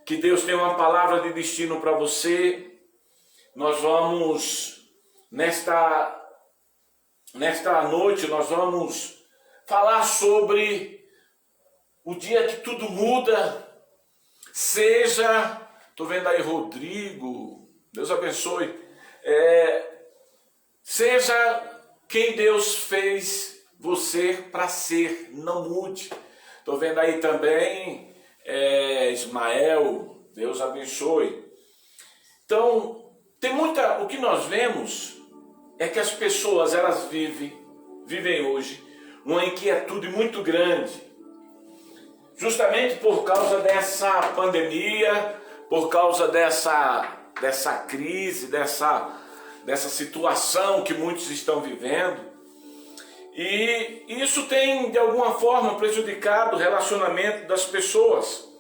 que Deus tem uma palavra de destino para você. Nós vamos, nesta noite, nós vamos falar sobre o dia que tudo muda. Estou vendo aí Rodrigo, Deus abençoe. Seja quem Deus fez você para ser, não mude. Estou vendo aí também Ismael, Deus abençoe. Então, o que nós vemos é que as pessoas, elas vivem hoje uma inquietude muito grande, justamente por causa dessa pandemia, por causa dessa crise, dessa situação que muitos estão vivendo. E isso tem, de alguma forma, prejudicado o relacionamento das pessoas.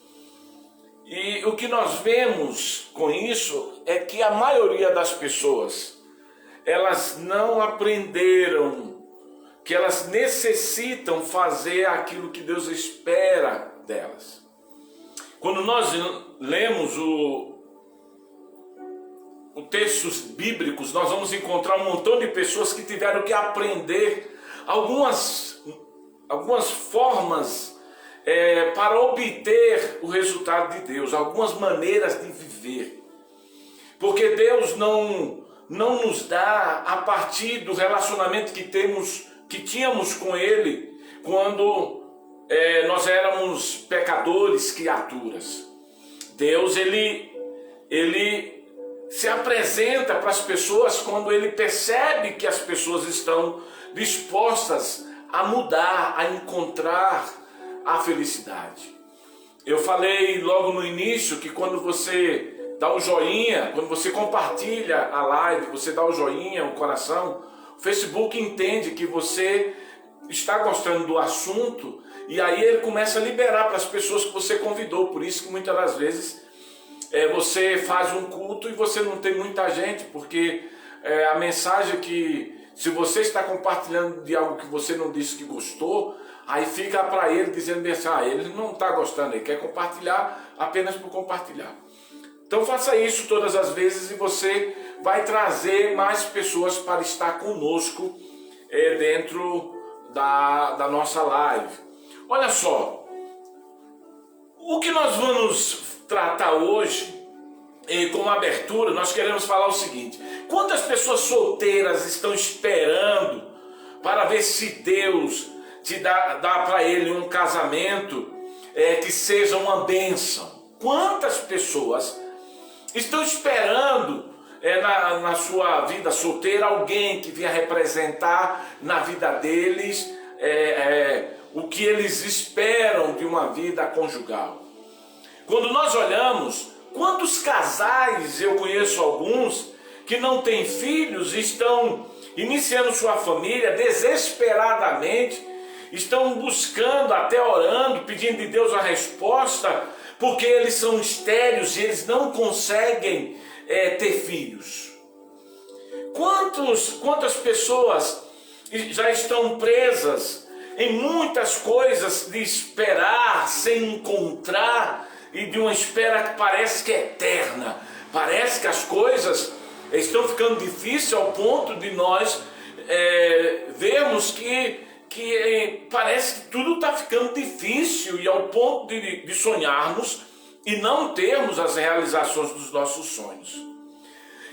E o que nós vemos com isso é que a maioria das pessoas, elas não aprenderam que elas necessitam fazer aquilo que Deus espera delas. Quando nós lemos os textos bíblicos, nós vamos encontrar um montão de pessoas que tiveram que aprender algumas formas para obter o resultado de Deus, algumas maneiras de viver. Porque Deus não nos dá a partir do relacionamento que tínhamos com Ele quando nós éramos pecadores, criaturas. Deus, Ele se apresenta para as pessoas quando Ele percebe que as pessoas estão dispostas a mudar, a encontrar a felicidade. Eu falei logo no início que quando você dá o joinha, quando você compartilha a live, você dá o joinha, o coração, o Facebook entende que você está gostando do assunto e aí ele começa a liberar para as pessoas que você convidou. Por isso que muitas das vezes você faz um culto e você não tem muita gente, porque a mensagem que, se você está compartilhando de algo que você não disse que gostou, aí fica para ele dizendo assim, ele não está gostando, ele quer compartilhar apenas por compartilhar. Então faça isso todas as vezes e você vai trazer mais pessoas para estar conosco dentro da nossa live. Olha só, o que nós vamos tratar hoje, como abertura, nós queremos falar o seguinte: quantas pessoas solteiras estão esperando para ver se Deus te dá para ele um casamento que seja uma bênção? Quantas pessoas estão esperando na sua vida solteira alguém que venha representar na vida deles o que eles esperam de uma vida conjugal? Quando nós olhamos, quantos casais, eu conheço alguns que não têm filhos, estão iniciando sua família desesperadamente, estão buscando, até orando, pedindo de Deus a resposta, porque eles são estéreis e eles não conseguem ter filhos. Quantas pessoas já estão presas em muitas coisas de esperar sem encontrar, e de uma espera que parece que é eterna, parece que as coisas estão ficando difíceis ao ponto de nós vermos que parece que tudo está ficando difícil, e ao ponto de sonharmos e não termos as realizações dos nossos sonhos.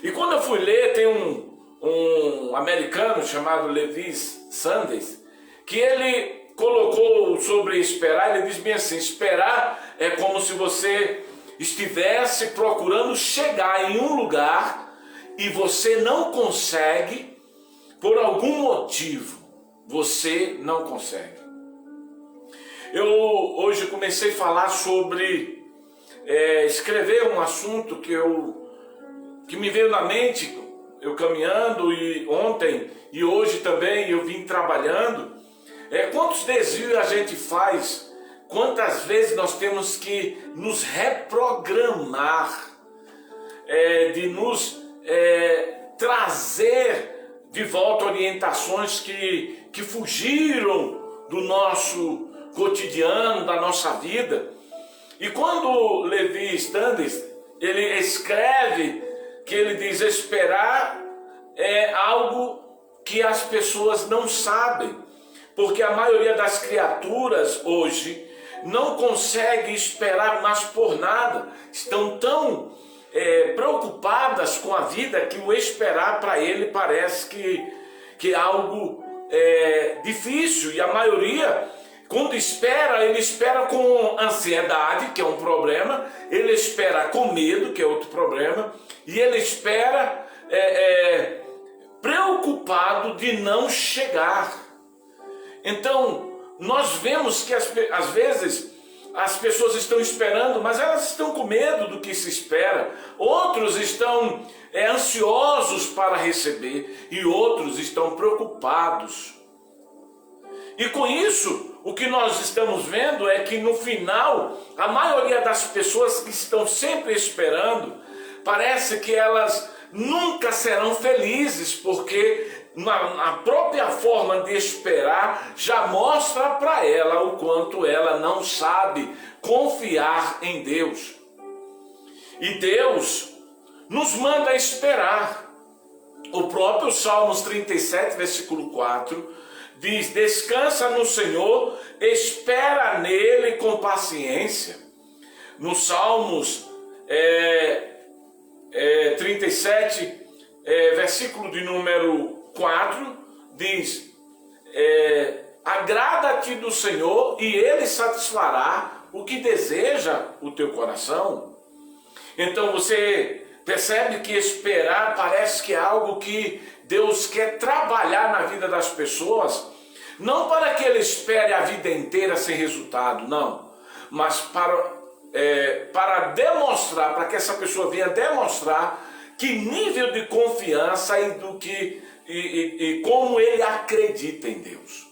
E quando eu fui ler, tem um americano chamado Levi Sanders, que ele colocou sobre esperar. Ele diz bem assim: esperar é como se você estivesse procurando chegar em um lugar e você não consegue, por algum motivo, você não consegue. Eu hoje comecei a falar sobre escrever um assunto que me veio na mente, eu caminhando, e ontem e hoje também eu vim trabalhando. Quantos desvios a gente faz, quantas vezes nós temos que nos reprogramar, de nos trazer de volta orientações que fugiram do nosso cotidiano, da nossa vida. E quando Levi Standish, ele escreve que ele diz: esperar é algo que as pessoas não sabem, porque a maioria das criaturas hoje não consegue esperar mais por nada, estão tão preocupadas com a vida que o esperar para ele parece que é algo difícil. E a maioria, quando espera, ele espera com ansiedade, que é um problema, ele espera com medo, que é outro problema, e ele espera preocupado de não chegar. Então, nós vemos que às vezes as pessoas estão esperando, mas elas estão com medo do que se espera. Outros estão ansiosos para receber e outros estão preocupados. E com isso, o que nós estamos vendo é que no final, a maioria das pessoas que estão sempre esperando, parece que elas nunca serão felizes, porque a própria forma de esperar já mostra para ela o quanto ela não sabe confiar em Deus. E Deus nos manda esperar. O próprio Salmos 37, versículo 4, diz: descansa no Senhor, espera nele com paciência. No Salmos 37, versículo de número 4, diz: agrada-te do Senhor e ele satisfará o que deseja o teu coração. Então você percebe que esperar parece que é algo que Deus quer trabalhar na vida das pessoas, não para que ele espere a vida inteira sem resultado, não, mas para demonstrar, para que essa pessoa venha demonstrar que nível de confiança e como ele acredita em Deus.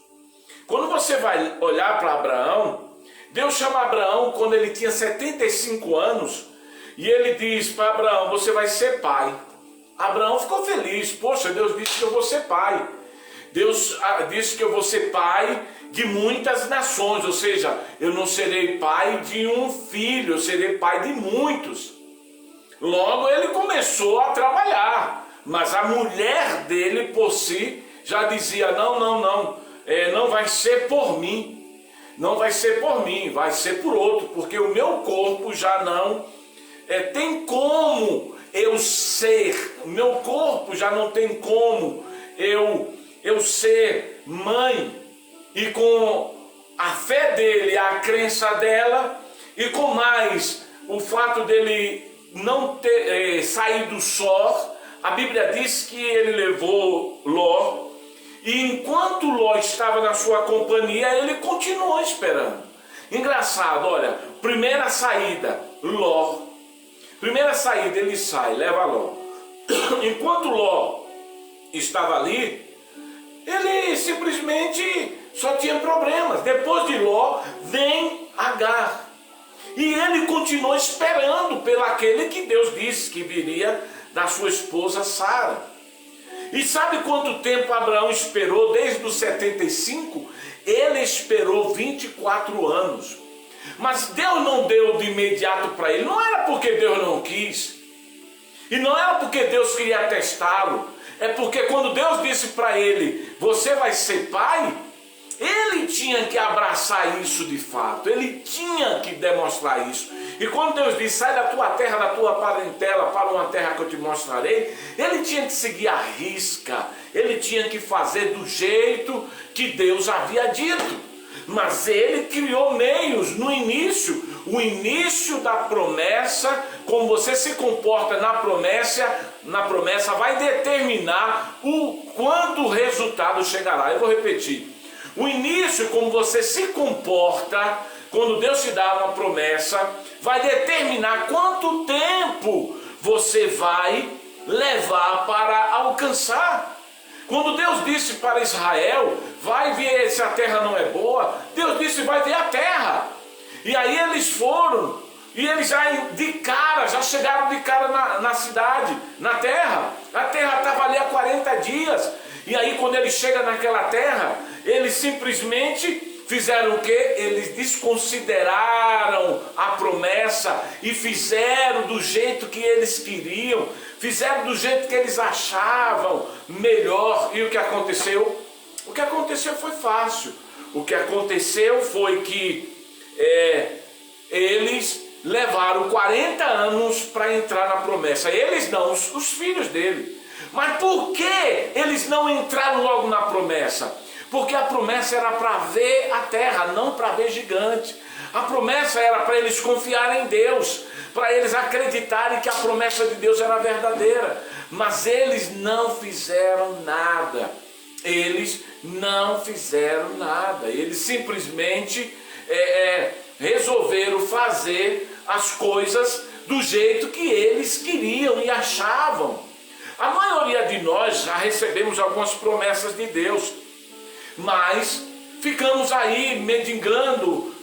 Quando você vai olhar para Abraão, Deus chama Abraão quando ele tinha 75 anos, e ele diz para Abraão: você vai ser pai. Abraão ficou feliz. Poxa, Deus disse que eu vou ser pai. Deus disse que eu vou ser pai de muitas nações, ou seja, eu não serei pai de um filho, eu serei pai de muitos. Logo ele começou a trabalhar, mas a mulher dele por si já dizia: não vai ser por mim, não vai ser por mim, vai ser por outro, porque o meu corpo já não tem como eu ser, o meu corpo já não tem como eu ser mãe. E com a fé dele, a crença dela, e com mais o fato dele não ter saído só, a Bíblia diz que ele levou Ló, e enquanto Ló estava na sua companhia, ele continuou esperando. Engraçado, olha, primeira saída, ele sai, leva Ló. Enquanto Ló estava ali, ele simplesmente só tinha problemas. Depois de Ló, vem Agar. E ele continuou esperando pelo aquele que Deus disse que viria da sua esposa Sara. E sabe quanto tempo Abraão esperou desde os 75? Ele esperou 24 anos. Mas Deus não deu de imediato para ele. Não era porque Deus não quis. E não era porque Deus queria testá-lo. É porque quando Deus disse para ele: você vai ser pai, ele tinha que abraçar isso de fato. Ele tinha que demonstrar isso. E quando Deus disse: sai da tua terra, da tua parentela, para uma terra que eu te mostrarei, ele tinha que seguir à risca. Ele tinha que fazer do jeito que Deus havia dito. Mas ele criou meios no início. O início da promessa, como você se comporta na promessa vai determinar o quanto o resultado chegará. Eu vou repetir. O início, como você se comporta quando Deus te dá uma promessa, vai determinar quanto tempo você vai levar para alcançar. Quando Deus disse para Israel: vai ver se a terra não é boa, Deus disse: vai ver a terra. E aí eles foram, e eles já chegaram de cara na cidade, na terra. A terra estava ali há 40 dias. E aí quando ele chega naquela terra, ele simplesmente fizeram o quê? Eles desconsideraram a promessa e fizeram do jeito que eles queriam, fizeram do jeito que eles achavam melhor. E o que aconteceu? O que aconteceu foi fácil. O que aconteceu foi que eles levaram 40 anos para entrar na promessa. Eles não, os filhos dele. Mas por que eles não entraram logo na promessa? Porque a promessa era para ver a terra, não para ver gigante. A promessa era para eles confiarem em Deus, para eles acreditarem que a promessa de Deus era verdadeira. Mas eles não fizeram nada. Eles não fizeram nada. Eles simplesmente resolveram fazer as coisas do jeito que eles queriam e achavam. A maioria de nós já recebemos algumas promessas de Deus, mas ficamos aí mendigando,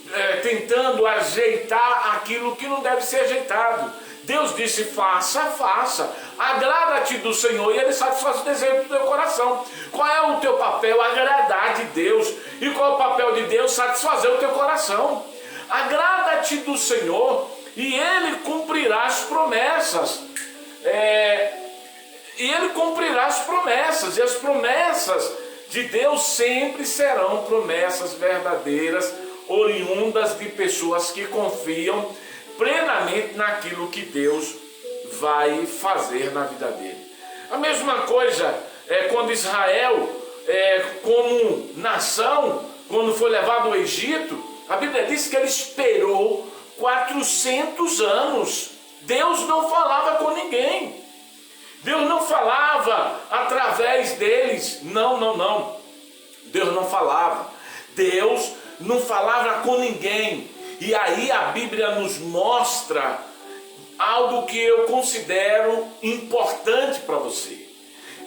tentando ajeitar aquilo que não deve ser ajeitado. Deus disse: faça, faça, agrada-te do Senhor, e Ele satisfaz o desejo do teu coração. Qual é o teu papel? Agradar de Deus. E qual é o papel de Deus? Satisfazer o teu coração. Agrada-te do Senhor e Ele cumprirá as promessas. E Ele cumprirá as promessas. E as promessas de Deus sempre serão promessas verdadeiras, oriundas de pessoas que confiam plenamente naquilo que Deus vai fazer na vida dele. A mesma coisa quando Israel, como nação, quando foi levado ao Egito, a Bíblia diz que ele esperou 400 anos. Deus não falava com ninguém. Deus não falava através deles. Não. Deus não falava. Deus não falava com ninguém. E aí a Bíblia nos mostra algo que eu considero importante para você.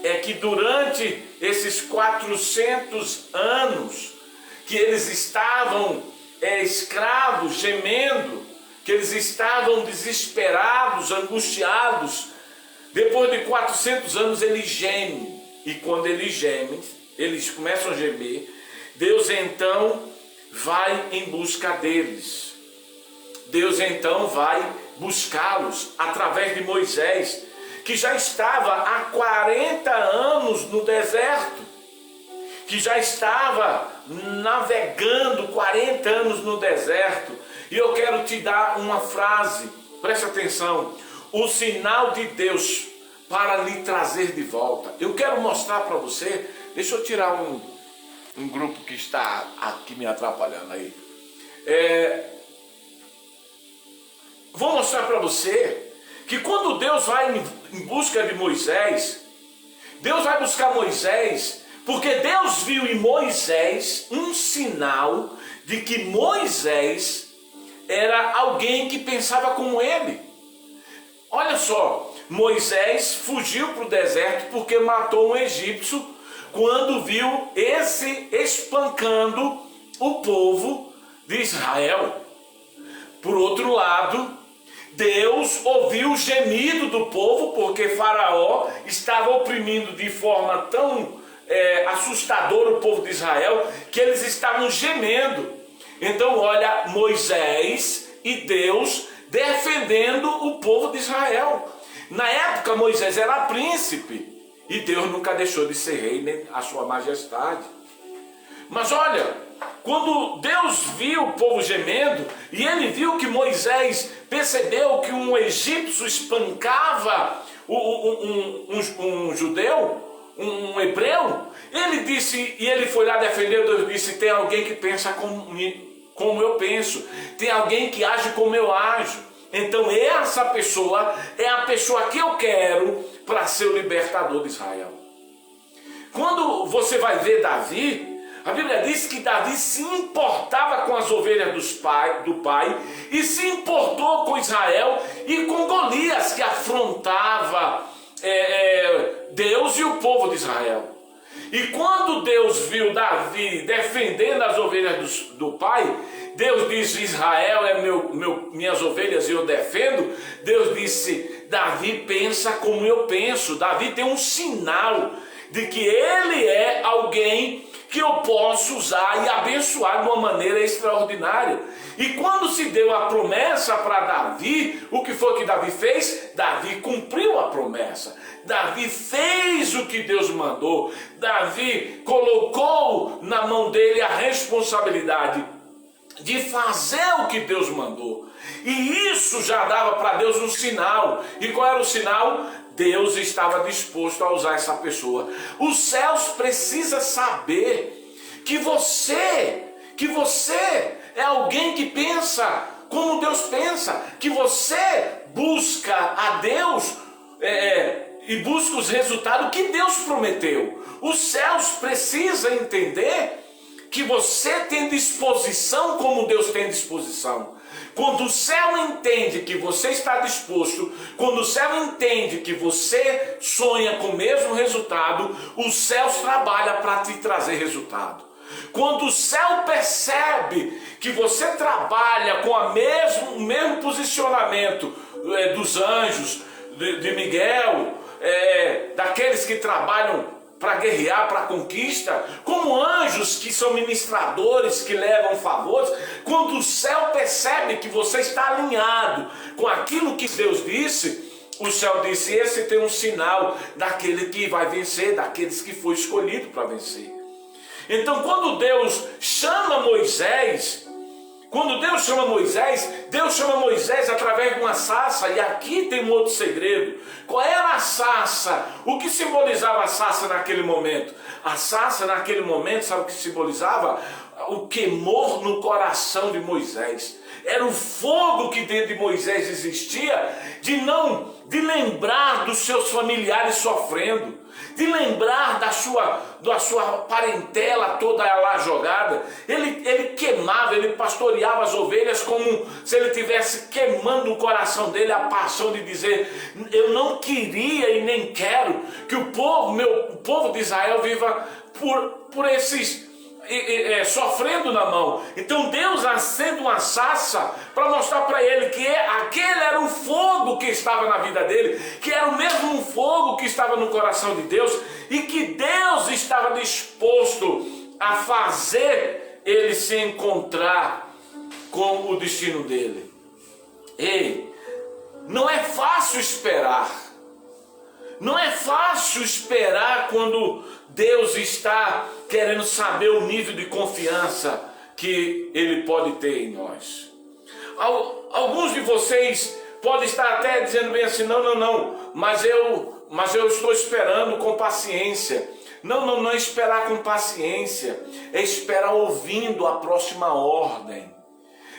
É que durante esses 400 anos que eles estavam escravos, gemendo, que eles estavam desesperados, angustiados, depois de 400 anos eles gemem. E quando eles gemem, eles começam a gemer, Deus então vai em busca deles. Deus então vai buscá-los através de Moisés, que já estava há 40 anos no deserto, que já estava navegando 40 anos no deserto. E eu quero te dar uma frase, preste atenção: o sinal de Deus para lhe trazer de volta. Eu quero mostrar para você, deixa eu tirar um grupo que está aqui me atrapalhando aí. Vou mostrar para você que quando Deus vai em busca de Moisés, Deus vai buscar Moisés porque Deus viu em Moisés um sinal de que Moisés era alguém que pensava como ele. Olha só, Moisés fugiu para o deserto porque matou um egípcio quando viu esse espancando o povo de Israel. Por outro lado, Deus ouviu o gemido do povo porque Faraó estava oprimindo de forma tão assustadora o povo de Israel que eles estavam gemendo. Então olha, Moisés e Deus defendendo o povo de Israel. Na época Moisés era príncipe e Deus nunca deixou de ser rei, nem a sua majestade. Mas olha, quando Deus viu o povo gemendo e ele viu que Moisés percebeu que um egípcio espancava um judeu, um hebreu, ele disse, e ele foi lá defender. Deus disse: tem alguém que pensa como eu penso, tem alguém que age como eu ajo. Então essa pessoa é a pessoa que eu quero para ser o libertador de Israel. Quando você vai ver Davi, a Bíblia diz que Davi se importava com as ovelhas do pai e se importou com Israel e com Golias, que afrontava Deus e o povo de Israel. E quando Deus viu Davi defendendo as ovelhas do pai, Deus disse: Israel é minhas ovelhas e eu defendo. Deus disse: Davi pensa como eu penso. Davi tem um sinal de que ele é alguém que eu posso usar e abençoar de uma maneira extraordinária. E quando se deu a promessa para Davi, o que foi que Davi fez? Davi cumpriu a promessa. Davi fez o que Deus mandou. Davi colocou na mão dele a responsabilidade de fazer o que Deus mandou. E isso já dava para Deus um sinal. E qual era o sinal? Deus estava disposto a usar essa pessoa. Os céus precisam saber que você é alguém que pensa como Deus pensa, que você busca a Deus e busca os resultados que Deus prometeu. Os céus precisam entender que você tem disposição como Deus tem disposição. Quando o céu entende que você está disposto, quando o céu entende que você sonha com o mesmo resultado, os céus trabalham para te trazer resultado. Quando o céu percebe que você trabalha com o mesmo posicionamento dos anjos, de Miguel, daqueles que trabalham para guerrear, para conquista, como anjos que são ministradores, que levam favores, quando o céu percebe que você está alinhado com aquilo que Deus disse, o céu disse: esse tem um sinal daquele que vai vencer, daqueles que foi escolhido para vencer. Então quando Deus chama Moisés, Deus chama Moisés através de uma sarça. E aqui tem um outro segredo. Qual era a sarça? O que simbolizava a sarça naquele momento? A sarça naquele momento, sabe o que simbolizava? O queimor no coração de Moisés. Era o fogo que dentro de Moisés existia, de lembrar dos seus familiares sofrendo, de lembrar da sua parentela toda lá jogada. Ele queimava, ele pastoreava as ovelhas como se ele estivesse queimando no coração dele a paixão de dizer: eu não queria e nem quero que o povo de Israel viva por esses sofrendo na mão. Então Deus acende uma sarça para mostrar para ele que aquele era o fogo que estava na vida dele, que era o mesmo fogo que estava no coração de Deus, e que Deus estava disposto a fazer ele se encontrar com o destino dele. Ei, não é fácil esperar. Não é fácil esperar quando Deus está querendo saber o nível de confiança que Ele pode ter em nós. Alguns de vocês podem estar até dizendo bem assim: não, mas eu estou esperando com paciência. Não é esperar com paciência, é esperar ouvindo a próxima ordem.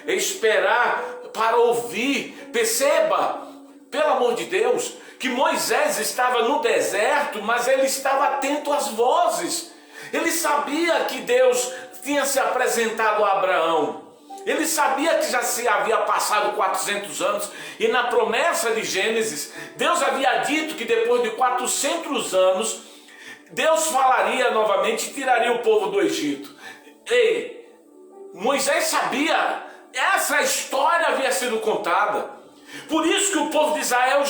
É esperar para ouvir. Perceba, pelo amor de Deus, que Moisés estava no deserto, mas ele estava atento às vozes. Ele sabia que Deus tinha se apresentado a Abraão. Ele sabia que já se havia passado 400 anos. E na promessa de Gênesis, Deus havia dito que depois de 400 anos, Deus falaria novamente e tiraria o povo do Egito. Ei, Moisés sabia, essa história havia sido contada. Por isso que o povo de Israel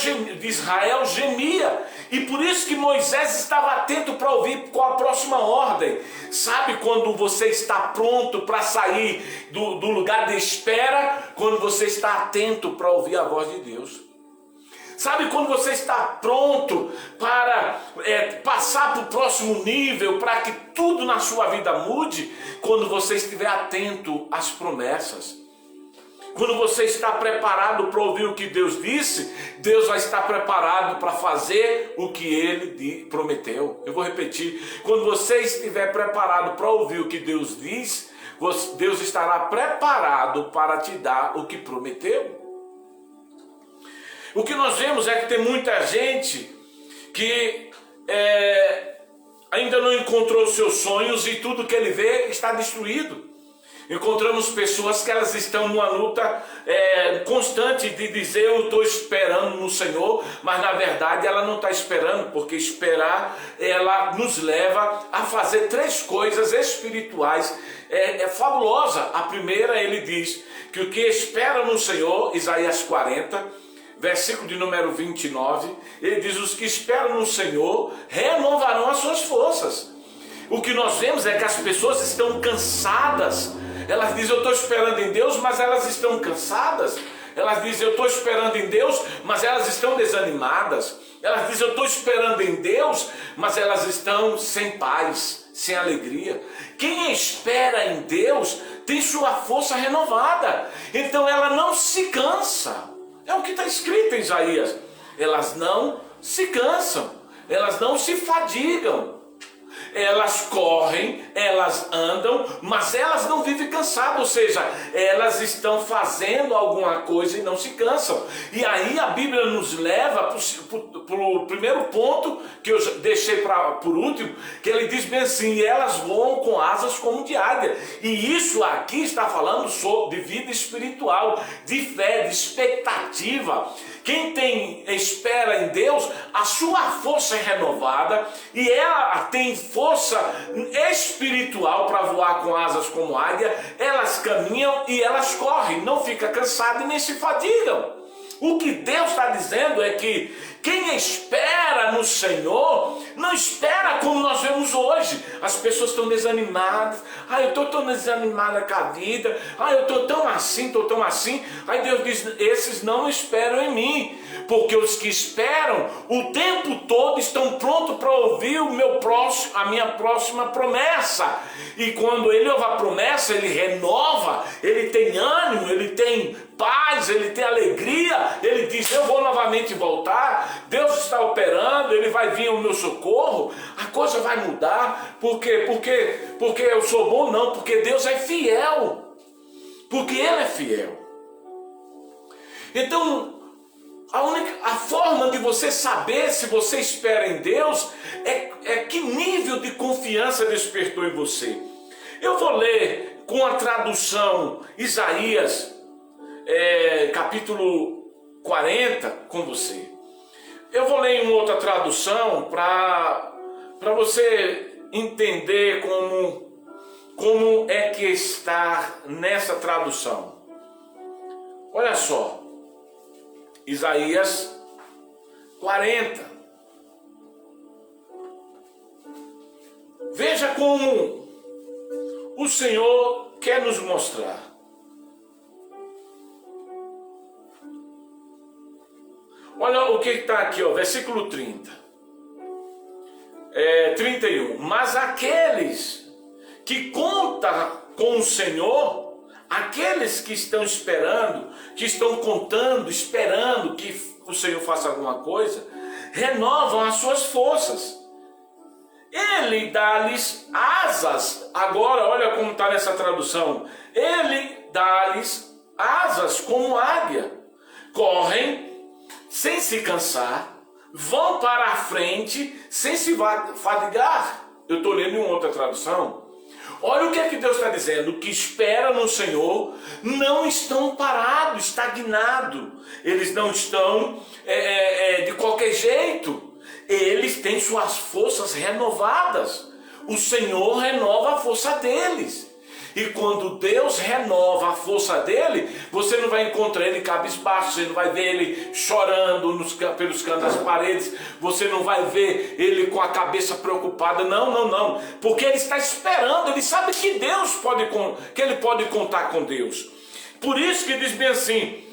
gemia. E por isso que Moisés estava atento para ouvir qual a próxima ordem. Sabe quando você está pronto para sair do lugar de espera? Quando você está atento para ouvir a voz de Deus. Sabe quando você está pronto para passar para o próximo nível, para que tudo na sua vida mude? Quando você estiver atento às promessas. Quando você está preparado para ouvir o que Deus disse, Deus vai estar preparado para fazer o que Ele prometeu. Eu vou repetir. Quando você estiver preparado para ouvir o que Deus diz, Deus estará preparado para te dar o que prometeu. O que nós vemos é que tem muita gente que ainda não encontrou os seus sonhos e tudo que ele vê está destruído. Encontramos pessoas que elas estão numa luta constante de dizer: eu estou esperando no Senhor, mas na verdade ela não está esperando, porque esperar ela nos leva a fazer 3 coisas espirituais fabulosa. A primeira, ele diz que o que espera no Senhor, Isaías 40, versículo de número 29, ele diz: os que esperam no Senhor renovarão as suas forças. o que nós vemos é que as pessoas estão cansadas. Elas dizem, eu estou esperando em Deus, mas elas estão cansadas. Elas dizem, eu estou esperando em Deus, mas elas estão desanimadas. Elas dizem, eu estou esperando em Deus, mas elas estão sem paz, sem alegria. Quem espera em Deus tem sua força renovada. Então ela não se cansa. É o que está escrito em Isaías. Elas não se cansam, elas não se fadigam. Elas correm, elas andam, mas elas não vivem cansadas, ou seja, elas estão fazendo alguma coisa e não se cansam. E aí a Bíblia nos leva para o primeiro ponto, que eu deixei por último, que ele diz bem assim, elas voam com asas como de águia. E isso aqui está falando de vida espiritual, de fé, de expectativa. Quem espera em Deus, a sua força é renovada e ela tem força espiritual para voar com asas como águia. Elas caminham e elas correm, não ficam cansadas e nem se fadigam. O que Deus está dizendo é que quem espera no Senhor, não espera como nós vemos hoje. As pessoas estão desanimadas. Eu estou tão desanimada com a vida. Eu estou tão assim, estou tão assim. Aí Deus diz, esses não esperam em mim. Porque os que esperam o tempo todo estão prontos para ouvir a minha próxima promessa. E quando ele ouve a promessa, ele renova, ele tem ânimo, ele tem paz, ele tem alegria. Ele diz, eu vou novamente voltar. Deus está operando, ele vai vir ao meu socorro. A coisa vai mudar. Por quê? Porque eu sou bom? Não, porque Deus é fiel. Porque ele é fiel. Então, a forma de você saber se você espera em Deus é que nível de confiança despertou em você. Eu vou ler com a tradução Isaías, capítulo 40, com você. Eu vou ler em outra tradução para você entender como é que está nessa tradução. Olha só. Isaías 40. Veja como o Senhor quer nos mostrar. Olha o que está aqui, versículo 30. 31. Mas aqueles que contam com o Senhor, aqueles que estão esperando, que estão contando, esperando que o Senhor faça alguma coisa, renovam as suas forças. Ele dá-lhes asas. Agora, olha como está nessa tradução. Ele dá-lhes asas como águia. Correm sem se cansar, vão para a frente sem se fadigar. Eu estou lendo em outra tradução. Olha o que é que Deus está dizendo, que espera no Senhor, não estão parados, estagnados, eles não estão de qualquer jeito, eles têm suas forças renovadas, o Senhor renova a força deles. E quando Deus renova a força dele, você não vai encontrar ele cabisbaixo, você não vai ver ele chorando pelos cantos das paredes, você não vai ver ele com a cabeça preocupada, não, porque ele está esperando, ele sabe que ele pode contar com Deus. Por isso que diz bem assim,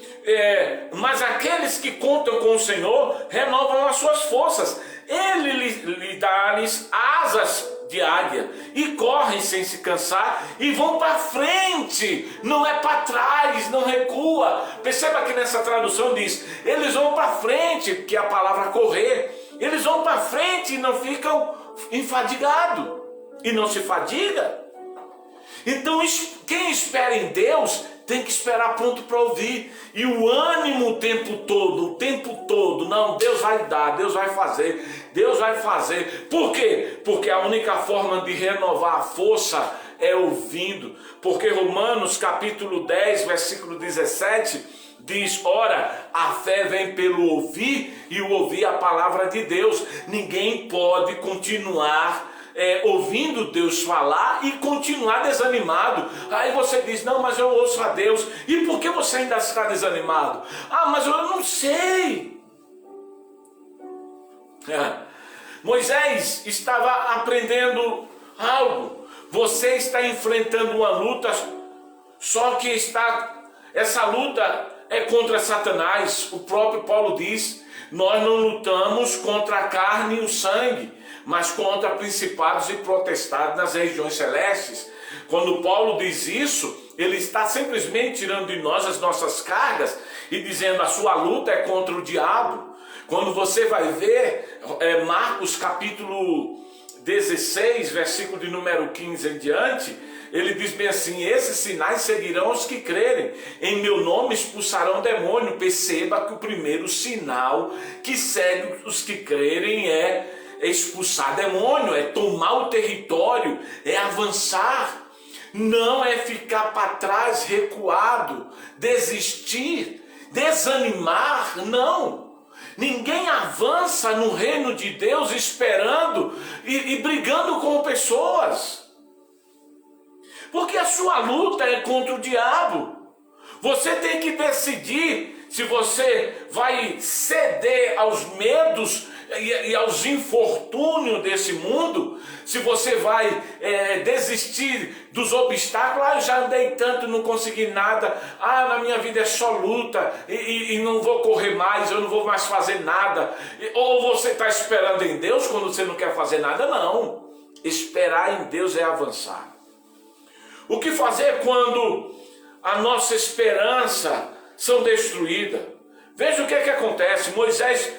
mas aqueles que contam com o Senhor renovam as suas forças, ele lhe dá-lhes asas de águia e correm sem se cansar e vão para frente, não é para trás, não recua. Perceba que nessa tradução diz, eles vão para frente, que é a palavra correr, eles vão para frente e não ficam enfadigados e não se fadiga. Então quem espera em Deus tem que esperar pronto para ouvir. E o ânimo o tempo todo, não, Deus vai dar, Deus vai fazer. Por quê? Porque a única forma de renovar a força é ouvindo. Porque Romanos capítulo 10, versículo 17, diz, ora, a fé vem pelo ouvir e o ouvir a palavra de Deus. Ninguém pode continuar ouvindo Deus falar e continuar desanimado. Aí você diz, não, mas eu ouço a Deus. E por que você ainda está desanimado? Mas eu não sei. Moisés estava aprendendo algo. Você está enfrentando uma luta, só que essa luta é contra Satanás. O próprio Paulo diz: nós não lutamos contra a carne e o sangue, mas contra principados e potestades nas regiões celestes. Quando Paulo diz isso, ele está simplesmente tirando de nós as nossas cargas e dizendo: a sua luta é contra o diabo. Quando você vai ver Marcos capítulo 16, versículo de número 15 em diante, ele diz bem assim: esses sinais seguirão os que crerem, em meu nome expulsarão demônio. Perceba que o primeiro sinal que segue os que crerem é expulsar demônio, é tomar o território, é avançar. Não é ficar para trás, recuado, desistir, desanimar, não. Ninguém avança no reino de Deus esperando e brigando com pessoas. Porque a sua luta é contra o diabo. Você tem que decidir se você vai ceder aos medos e aos infortúnios desse mundo, se você vai desistir dos obstáculos. Eu já andei tanto, não consegui nada, na minha vida é só luta, e não vou correr mais, eu não vou mais fazer nada. Ou você está esperando em Deus quando você não quer fazer nada? Não, esperar em Deus é avançar. O que fazer quando a nossa esperança são destruídas? Veja o que acontece. Moisés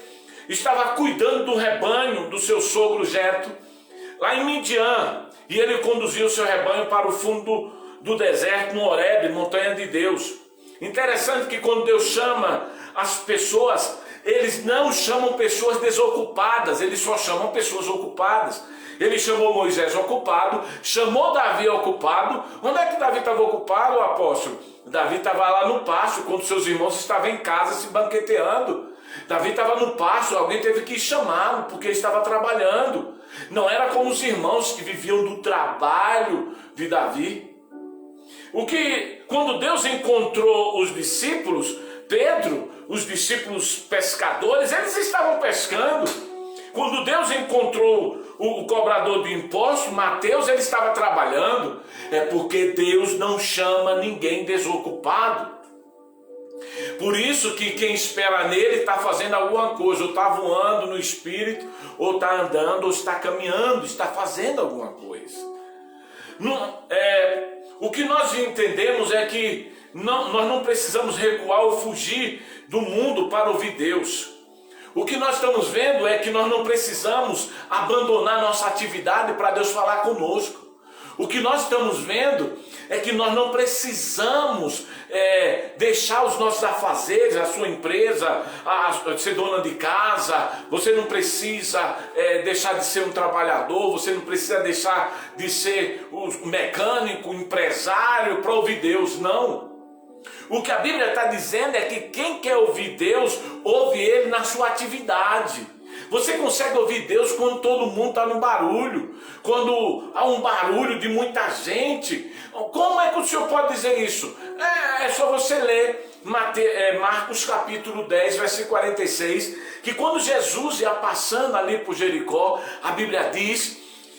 estava cuidando do rebanho do seu sogro Jetro, lá em Midian, e ele conduziu o seu rebanho para o fundo do deserto, no Horebe, montanha de Deus. Interessante que quando Deus chama as pessoas, eles não chamam pessoas desocupadas, eles só chamam pessoas ocupadas. Ele chamou Moisés ocupado, chamou Davi ocupado. Onde é que Davi estava ocupado, apóstolo? Davi estava lá no pasto, quando seus irmãos estavam em casa se banqueteando. Davi estava no pasto, alguém teve que chamá-lo, porque ele estava trabalhando. Não era como os irmãos que viviam do trabalho de Davi. Quando Deus encontrou os discípulos, Pedro, os discípulos pescadores, eles estavam pescando. Quando Deus encontrou o cobrador de impostos, Mateus, ele estava trabalhando. É porque Deus não chama ninguém desocupado. Por isso que quem espera nele está fazendo alguma coisa, ou está voando no espírito, ou está andando, ou está caminhando, está fazendo alguma coisa. O que nós entendemos é que nós não precisamos recuar ou fugir do mundo para ouvir Deus. O que nós estamos vendo é que nós não precisamos abandonar nossa atividade para Deus falar conosco. O que nós estamos vendo é que nós não precisamos deixar os nossos afazeres, a sua empresa, ser dona de casa. Você não precisa deixar de ser um trabalhador, você não precisa deixar de ser um mecânico, empresário para ouvir Deus, não. O que a Bíblia está dizendo é que quem quer ouvir Deus, ouve Ele na sua atividade. Você consegue ouvir Deus quando todo mundo está no barulho, quando há um barulho de muita gente. Como é que o Senhor pode dizer isso? É só você ler Marcos capítulo 10, versículo 46, que quando Jesus ia passando ali por Jericó, a Bíblia diz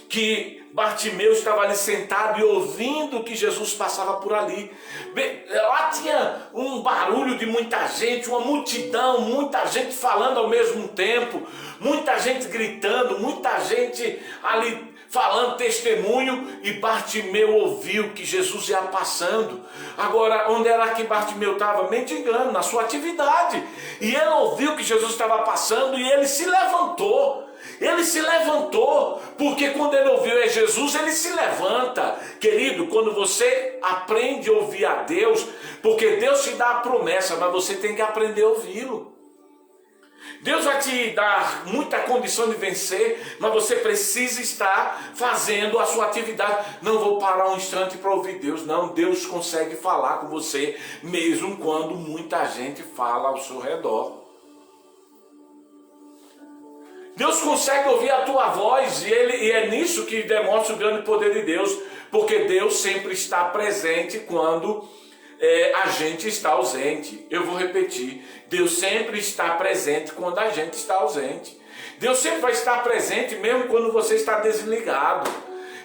que Bartimeu estava ali sentado e ouvindo que Jesus passava por ali. Lá tinha um barulho de muita gente, uma multidão, muita gente falando ao mesmo tempo, muita gente gritando, muita gente ali falando testemunho, e Bartimeu ouviu que Jesus ia passando. Agora, onde era que Bartimeu estava? Mendigando, na sua atividade. E ele ouviu que Jesus estava passando e ele se levantou. Ele se levantou, porque quando ele ouviu é Jesus, ele se levanta. Querido, quando você aprende a ouvir a Deus, porque Deus te dá a promessa, mas você tem que aprender a ouvi-lo. Deus vai te dar muita condição de vencer, mas você precisa estar fazendo a sua atividade. Não vou parar um instante para ouvir Deus. Não, Deus consegue falar com você, mesmo quando muita gente fala ao seu redor. Deus consegue ouvir a tua voz, e é nisso que demonstra o grande poder de Deus, porque Deus sempre está presente quando a gente está ausente. Eu vou repetir, Deus sempre está presente quando a gente está ausente. Deus sempre vai estar presente mesmo quando você está desligado.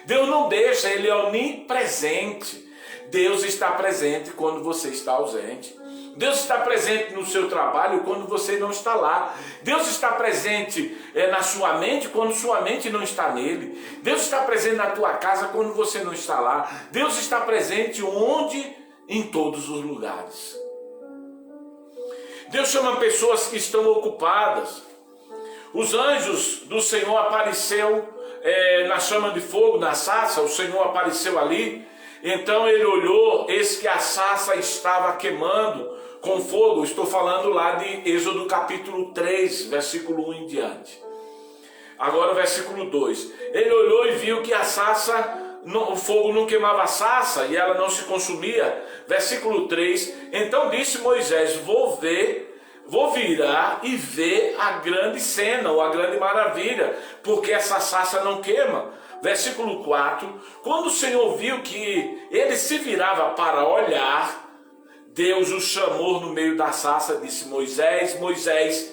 Deus não deixa, Ele é onipresente. Deus está presente quando você está ausente. Deus está presente no seu trabalho quando você não está lá. Deus está presente na sua mente quando sua mente não está nele. Deus está presente na tua casa quando você não está lá. Deus está presente onde? Em todos os lugares. Deus chama pessoas que estão ocupadas. Os anjos do Senhor apareceu na chama de fogo, na sarça. O Senhor apareceu ali. Então ele olhou, eis que a sarça estava queimando com fogo. Estou falando lá de Êxodo capítulo 3, versículo 1 em diante. Agora o versículo 2. Ele olhou e viu que a sarça, o fogo não queimava a sarça e ela não se consumia. Versículo 3. Então disse Moisés, vou virar e ver a grande cena, ou a grande maravilha, porque essa sarça não queima. Versículo 4, quando o Senhor viu que ele se virava para olhar, Deus o chamou no meio da sarça, disse, Moisés, Moisés,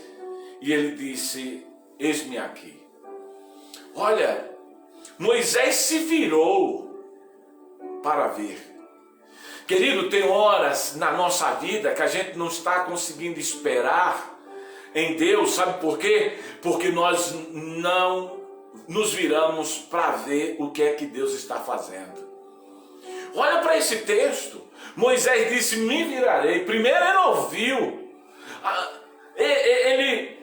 e ele disse, eis-me aqui. Olha, Moisés se virou para ver. Querido, tem horas na nossa vida que a gente não está conseguindo esperar em Deus, sabe por quê? Porque nós não nos viramos para ver o que é que Deus está fazendo. Olha para esse texto. Moisés disse, me virarei. Primeiro ele ouviu. Ele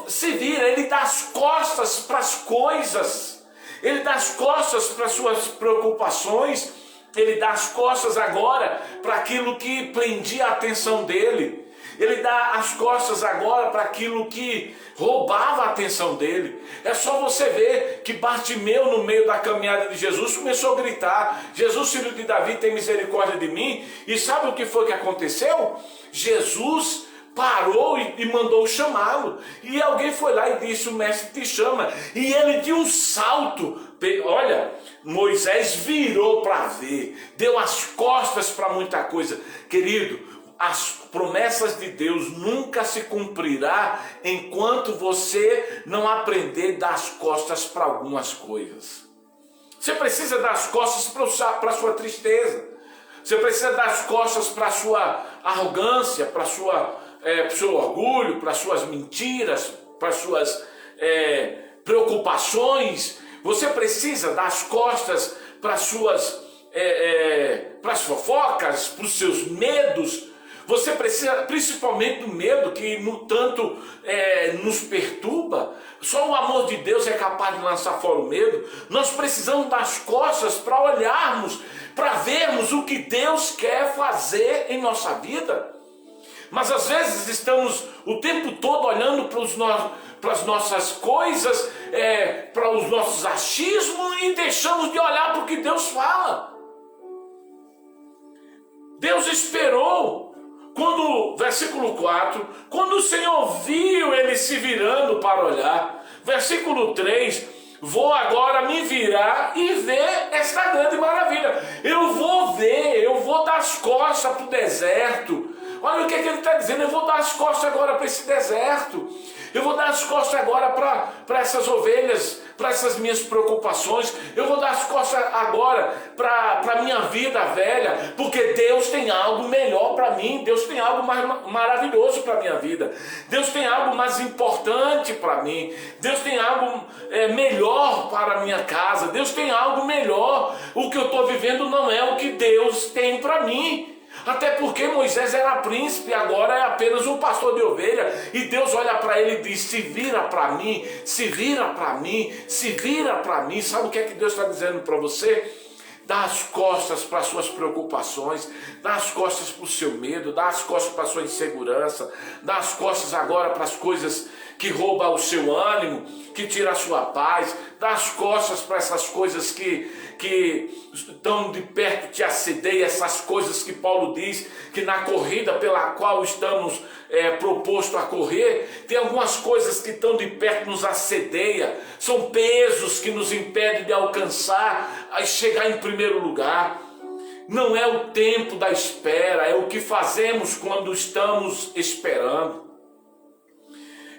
se vira, ele dá as costas para as coisas. Ele dá as costas para as suas preocupações. Ele dá as costas agora para aquilo que prendia a atenção dele. Ele dá as costas agora para aquilo que roubava a atenção dele. É só você ver que Bartimeu, no meio da caminhada de Jesus, começou a gritar, Jesus, filho de Davi, tem misericórdia de mim. E sabe o que foi que aconteceu? Jesus parou e mandou chamá-lo. E alguém foi lá e disse, o mestre te chama. E ele de um salto, olha, Moisés virou para ver, deu as costas para muita coisa. Querido, as promessas de Deus nunca se cumprirá enquanto você não aprender a dar as costas para algumas coisas. Você precisa dar as costas para a sua tristeza. Você precisa dar as costas para a sua arrogância, para o seu orgulho, para as suas mentiras, para as suas preocupações. Você precisa dar as costas para as suas para as fofocas, para os seus medos. Você precisa, principalmente do medo que no tanto nos perturba. Só o amor de Deus é capaz de lançar fora o medo. Nós precisamos das costas para olharmos, para vermos o que Deus quer fazer em nossa vida. Mas às vezes estamos o tempo todo olhando para as nossas coisas, para os nossos achismos e deixamos de olhar para o que Deus fala. Deus esperou. Versículo 4, quando o Senhor viu ele se virando para olhar, versículo 3, vou agora me virar e ver esta grande maravilha. Eu vou dar as costas para o deserto. Olha o que ele está dizendo, eu vou dar as costas agora para esse deserto. Eu vou dar as costas agora para essas ovelhas, para essas minhas preocupações. Eu vou dar as costas agora para a minha vida velha, porque Deus tem algo melhor para mim. Deus tem algo mais maravilhoso para a minha vida. Deus tem algo mais importante para mim. Deus tem algo melhor para a minha casa. Deus tem algo melhor. O que eu estou vivendo não é o que Deus tem para mim. Até porque Moisés era príncipe, agora é apenas um pastor de ovelha. E Deus olha para ele e diz, se vira para mim, se vira para mim, se vira para mim. Sabe o que é que Deus está dizendo para você? Dá as costas para as suas preocupações, dá as costas para o seu medo, dá as costas para a sua insegurança, dá as costas agora para as coisas que roubam o seu ânimo, que tiram a sua paz, dá as costas para essas coisas que tão de perto te assedia, essas coisas que Paulo diz que na corrida pela qual estamos proposto a correr, tem algumas coisas que tão de perto nos assedia, são pesos que nos impedem de alcançar, a chegar em primeiro lugar. Não é o tempo da espera, é o que fazemos quando estamos esperando.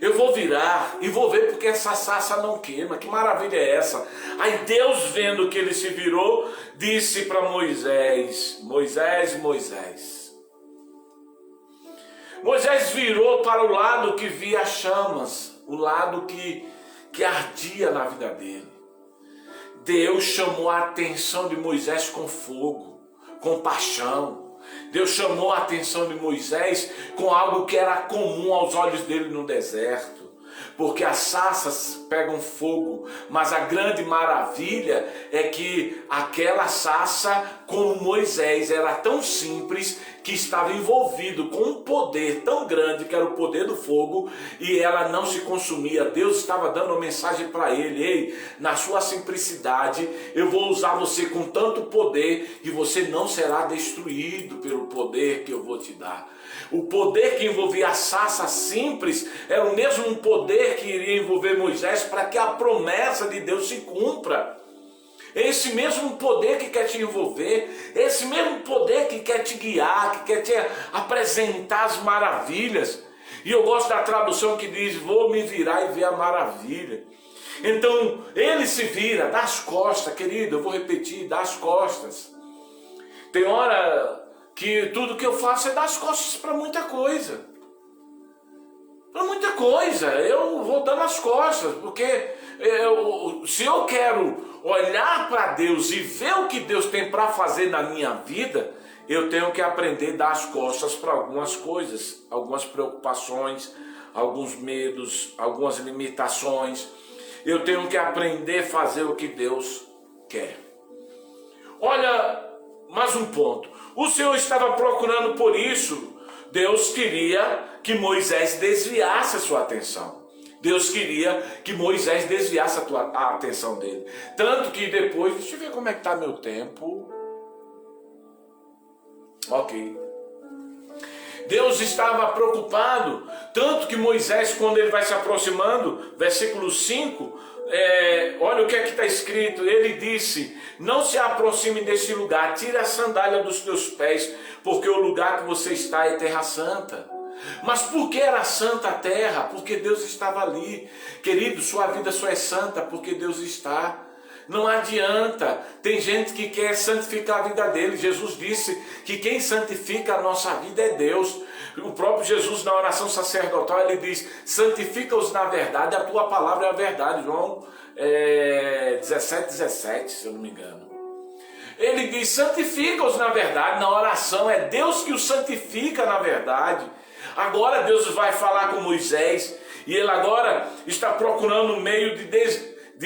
Eu vou virar e vou ver porque essa sarça não queima. Que maravilha é essa? Aí Deus, vendo que ele se virou, disse para Moisés: Moisés, Moisés. Moisés virou para o lado que via chamas, o lado que ardia na vida dele. Deus chamou a atenção de Moisés com fogo, com paixão. Deus chamou a atenção de Moisés com algo que era comum aos olhos dele no deserto. Porque as sarças pegam fogo, mas a grande maravilha é que aquela sarça, como Moisés, era tão simples que estava envolvido com um poder tão grande, que era o poder do fogo, e ela não se consumia. Deus estava dando uma mensagem para ele: ei, na sua simplicidade, eu vou usar você com tanto poder que você não será destruído pelo poder que eu vou te dar. O poder que envolvia a sarça simples era o mesmo poder que iria envolver Moisés para que a promessa de Deus se cumpra. Esse mesmo poder que quer te envolver, esse mesmo poder que quer te guiar, que quer te apresentar as maravilhas. E eu gosto da tradução que diz: vou me virar e ver a maravilha. Então ele se vira, dá as costas, querido, eu vou repetir, dá as costas. Tem hora que tudo que eu faço é dar as costas para muita coisa. Para muita coisa, eu vou dando as costas, porque se eu quero olhar para Deus e ver o que Deus tem para fazer na minha vida, eu tenho que aprender a dar as costas para algumas coisas, algumas preocupações, alguns medos, algumas limitações. Eu tenho que aprender a fazer o que Deus quer. Olha, mais um ponto. O Senhor estava procurando por isso. Deus queria que Moisés desviasse a sua atenção. Deus queria que Moisés desviasse a atenção dele. Tanto que depois, deixa eu ver como é que está meu tempo. Ok. Deus estava preocupado, tanto que Moisés, quando ele vai se aproximando, versículo 5, olha o que é que está escrito. Ele disse: não se aproxime desse lugar, tire a sandália dos teus pés, porque o lugar que você está é terra santa. Mas por que era santa a terra? Porque Deus estava ali. Querido, sua vida só é santa porque Deus está. Não adianta. Tem gente que quer santificar a vida dele. Jesus disse que quem santifica a nossa vida é Deus. O próprio Jesus, na oração sacerdotal, ele diz: santifica-os na verdade, a tua palavra é a verdade. João 17:17, se eu não me engano. Ele diz: santifica-os na verdade. Na oração é Deus que os santifica na verdade. Agora Deus vai falar com Moisés, e ele agora está procurando um meio de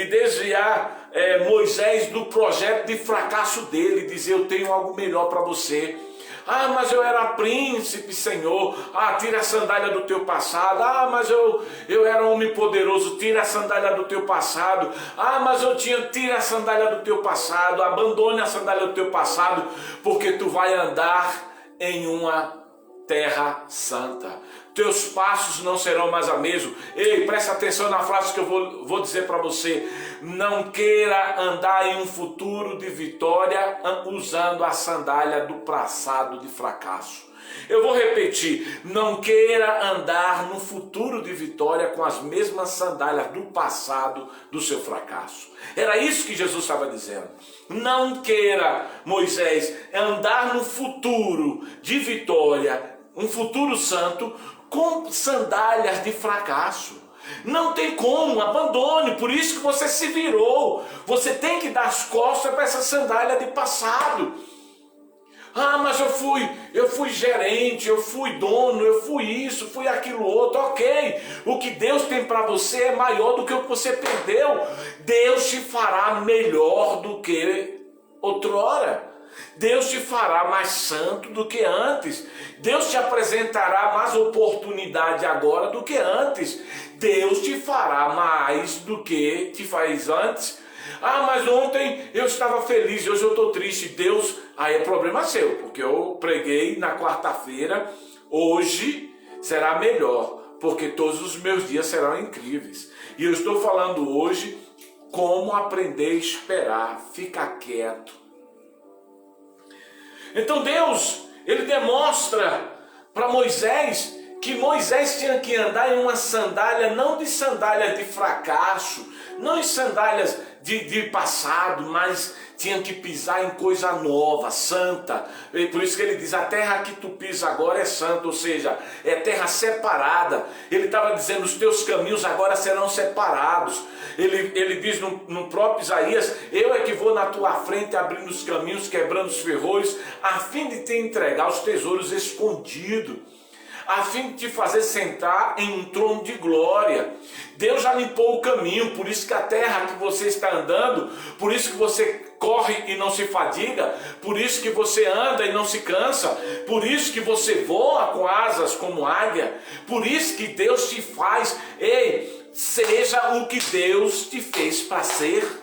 desviar Moisés do projeto de fracasso dele, dizer: eu tenho algo melhor para você. Ah, mas eu era príncipe, Senhor. Ah, tira a sandália do teu passado. Ah, mas eu era homem poderoso. Tira a sandália do teu passado. Ah, mas tira a sandália do teu passado. Abandone a sandália do teu passado, porque tu vai andar em uma terra santa. Teus passos não serão mais a mesma. Ei, presta atenção na frase que eu vou dizer para você. Não queira andar em um futuro de vitória usando a sandália do passado de fracasso. Eu vou repetir: não queira andar no futuro de vitória com as mesmas sandálias do passado do seu fracasso. Era isso que Jesus estava dizendo. Não queira, Moisés, andar no futuro de vitória, um futuro santo, com sandálias de fracasso. Não tem como, abandone. Por isso que você se virou. Você tem que dar as costas para essa sandália de passado. Ah, mas eu fui gerente, eu fui dono, eu fui isso, fui aquilo outro. Ok, o que Deus tem para você é maior do que o que você perdeu. Deus te fará melhor do que outrora. Deus te fará mais santo do que antes. Deus te apresentará mais oportunidade agora do que antes. Deus te fará mais do que te faz antes. Ah, mas ontem eu estava feliz, hoje eu estou triste. Deus, aí é problema seu, porque eu preguei na quarta-feira. Hoje será melhor, porque todos os meus dias serão incríveis. E eu estou falando hoje como aprender a esperar, ficar quieto. Então Deus, ele demonstra para Moisés que Moisés tinha que andar em uma sandália, não de sandália de fracasso, não em sandálias de passado, mas tinha que pisar em coisa nova, santa. E por isso que ele diz, a terra que tu pisa agora é santa, ou seja, é terra separada. Ele estava dizendo, os teus caminhos agora serão separados. Ele diz no próprio Isaías, eu é que vou na tua frente abrindo os caminhos, quebrando os ferrolhos, a fim de te entregar os tesouros escondidos, a fim de te fazer sentar em um trono de glória. Deus já limpou o caminho, por isso que a terra que você está andando, por isso que você corre e não se fadiga, por isso que você anda e não se cansa, por isso que você voa com asas como águia, por isso que Deus te faz, ei, seja o que Deus te fez para ser.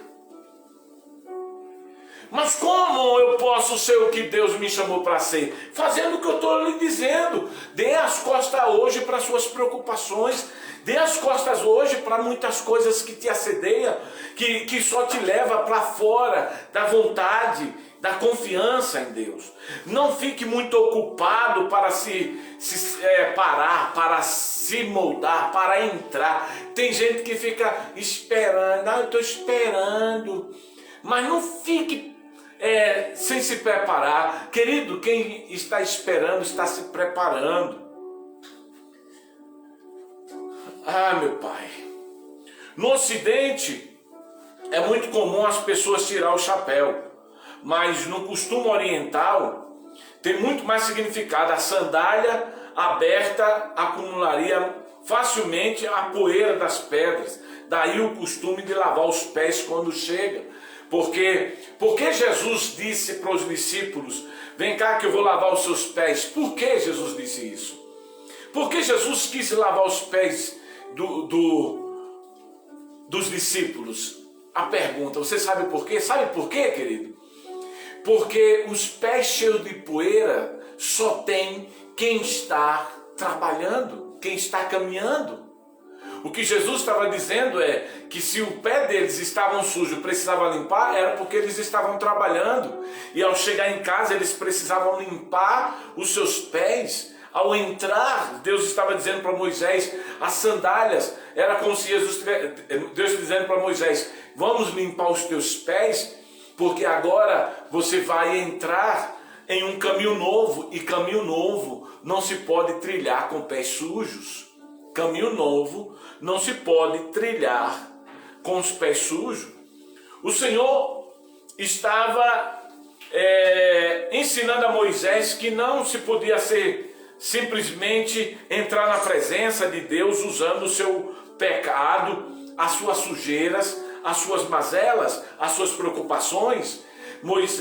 Mas como eu posso ser o que Deus me chamou para ser? Fazendo o que eu estou lhe dizendo. Dê as costas hoje para suas preocupações. Dê as costas hoje para muitas coisas que te assedeiam, que só te leva para fora da vontade, da confiança em Deus. Não fique muito ocupado para parar, para se moldar, para entrar. Tem gente que fica esperando. Eu estou esperando. Mas não fique sem se preparar. Querido, quem está esperando está se preparando. Ah, meu Pai, no Ocidente é muito comum as pessoas tirar o chapéu, mas no costume oriental tem muito mais significado. A sandália aberta acumularia facilmente a poeira das pedras, daí o costume de lavar os pés quando chega. Porque Jesus disse para os discípulos, vem cá que eu vou lavar os seus pés. Por que Jesus disse isso? Porque Jesus quis lavar os pés dos discípulos. A pergunta, você sabe por quê? Sabe por quê, querido? Porque os pés cheios de poeira só tem quem está trabalhando, quem está caminhando. O que Jesus estava dizendo é que se o pé deles estava sujo e precisava limpar, era porque eles estavam trabalhando. E ao chegar em casa, eles precisavam limpar os seus pés. Ao entrar, Deus estava dizendo para Moisés, as sandálias, era como se Deus dizendo para Moisés, vamos limpar os teus pés, porque agora você vai entrar em um caminho novo, e caminho novo não se pode trilhar com pés sujos. Caminho novo não se pode trilhar com os pés sujos. O Senhor estava ensinando a Moisés que não se podia simplesmente entrar na presença de Deus usando o seu pecado, as suas sujeiras, as suas mazelas, as suas preocupações.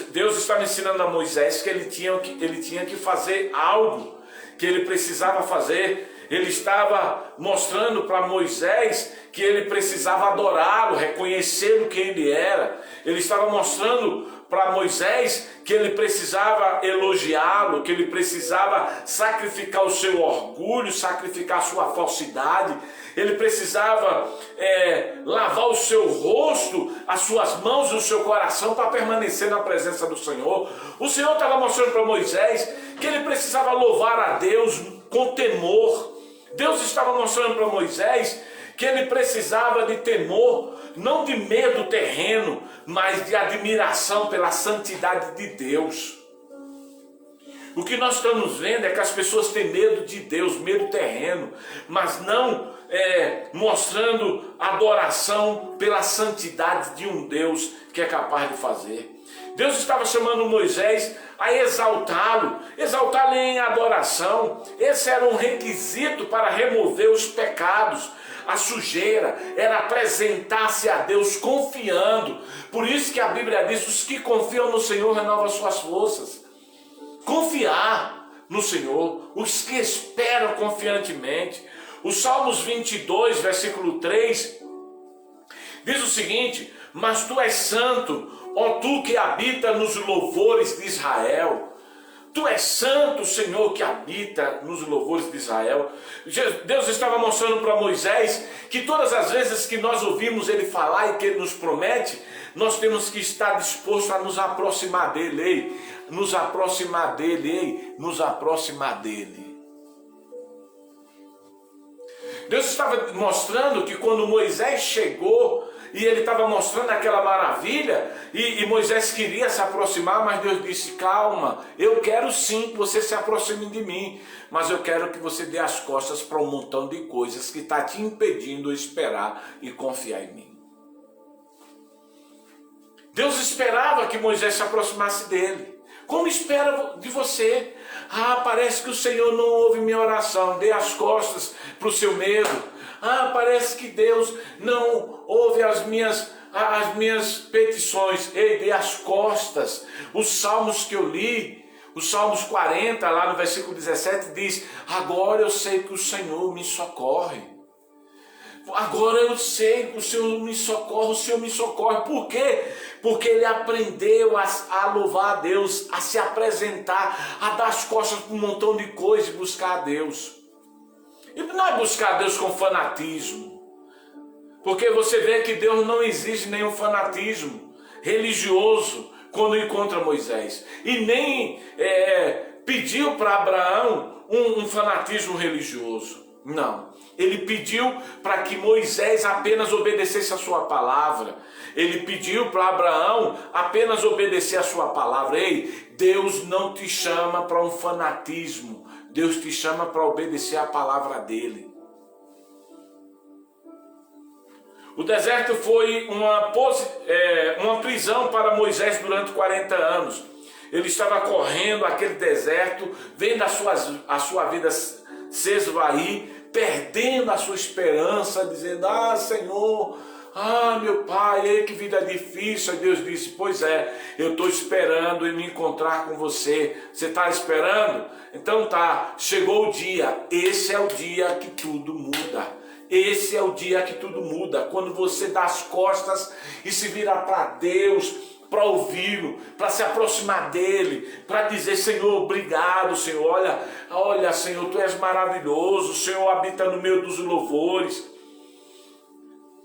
Deus estava ensinando a Moisés que ele tinha que fazer algo, que ele precisava fazer. Ele estava mostrando para Moisés que ele precisava adorá-lo, reconhecê-lo quem ele era. Ele estava mostrando para Moisés que ele precisava elogiá-lo, que ele precisava sacrificar o seu orgulho, sacrificar a sua falsidade. Ele precisava lavar o seu rosto, as suas mãos e o seu coração para permanecer na presença do Senhor. O Senhor estava mostrando para Moisés que ele precisava louvar a Deus com temor. Deus estava mostrando para Moisés que ele precisava de temor, não de medo terreno, mas de admiração pela santidade de Deus. O que nós estamos vendo é que as pessoas têm medo de Deus, medo terreno, mas não mostrando adoração pela santidade de um Deus que é capaz de fazer. Deus estava chamando Moisés a exaltá-lo em adoração. Esse era um requisito para remover os pecados, a sujeira, era apresentar-se a Deus confiando. Por isso que a Bíblia diz, os que confiam no Senhor renovam suas forças. Confiar no Senhor, os que esperam confiantemente. O Salmos 22, versículo 3, diz o seguinte, mas tu és santo, ó tu que habita nos louvores de Israel. Tu és santo, Senhor, que habita nos louvores de Israel. Deus estava mostrando para Moisés que todas as vezes que nós ouvimos Ele falar e que Ele nos promete, nós temos que estar dispostos a nos aproximar dEle, ei, nos aproximar dEle, ei, nos aproximar dEle. Deus estava mostrando que quando Moisés chegou, e ele estava mostrando aquela maravilha, e Moisés queria se aproximar, mas Deus disse: calma, eu quero sim que você se aproxime de mim, mas eu quero que você dê as costas para um montão de coisas que está te impedindo de esperar e confiar em mim. Deus esperava que Moisés se aproximasse dele. Como espera de você? Parece que o Senhor não ouve minha oração. Dê as costas para o seu medo. Parece que Deus não ouve as minhas petições. Ei, dê as costas. Os salmos que eu li, os Salmos 40, lá no versículo 17, diz: agora eu sei que o Senhor me socorre. Agora eu sei que o Senhor me socorre, o Senhor me socorre. Por quê? Porque ele aprendeu a louvar a Deus, a se apresentar, a dar as costas para um montão de coisas e buscar a Deus. E não é buscar a Deus com fanatismo, porque você vê que Deus não exige nenhum fanatismo religioso quando encontra Moisés. E nem pediu para Abraão um fanatismo religioso. Não. Ele pediu para que Moisés apenas obedecesse a sua palavra. Ele pediu para Abraão apenas obedecer a sua palavra. Ei, Deus não te chama para um fanatismo. Deus te chama para obedecer a palavra dele. O deserto foi uma prisão para Moisés durante 40 anos. Ele estava correndo aquele deserto, vendo a sua vida se esvair, perdendo a sua esperança, dizendo: Senhor, meu Pai, que vida difícil. Aí Deus disse: pois é, eu estou esperando em me encontrar com você. Você está esperando? Então tá, chegou o dia. Esse é o dia que tudo muda. Esse é o dia que tudo muda. Quando você dá as costas e se vira para Deus, para ouvi-lo, para se aproximar dele, para dizer: Senhor, obrigado, Senhor. Olha, Senhor, tu és maravilhoso. O Senhor habita no meio dos louvores.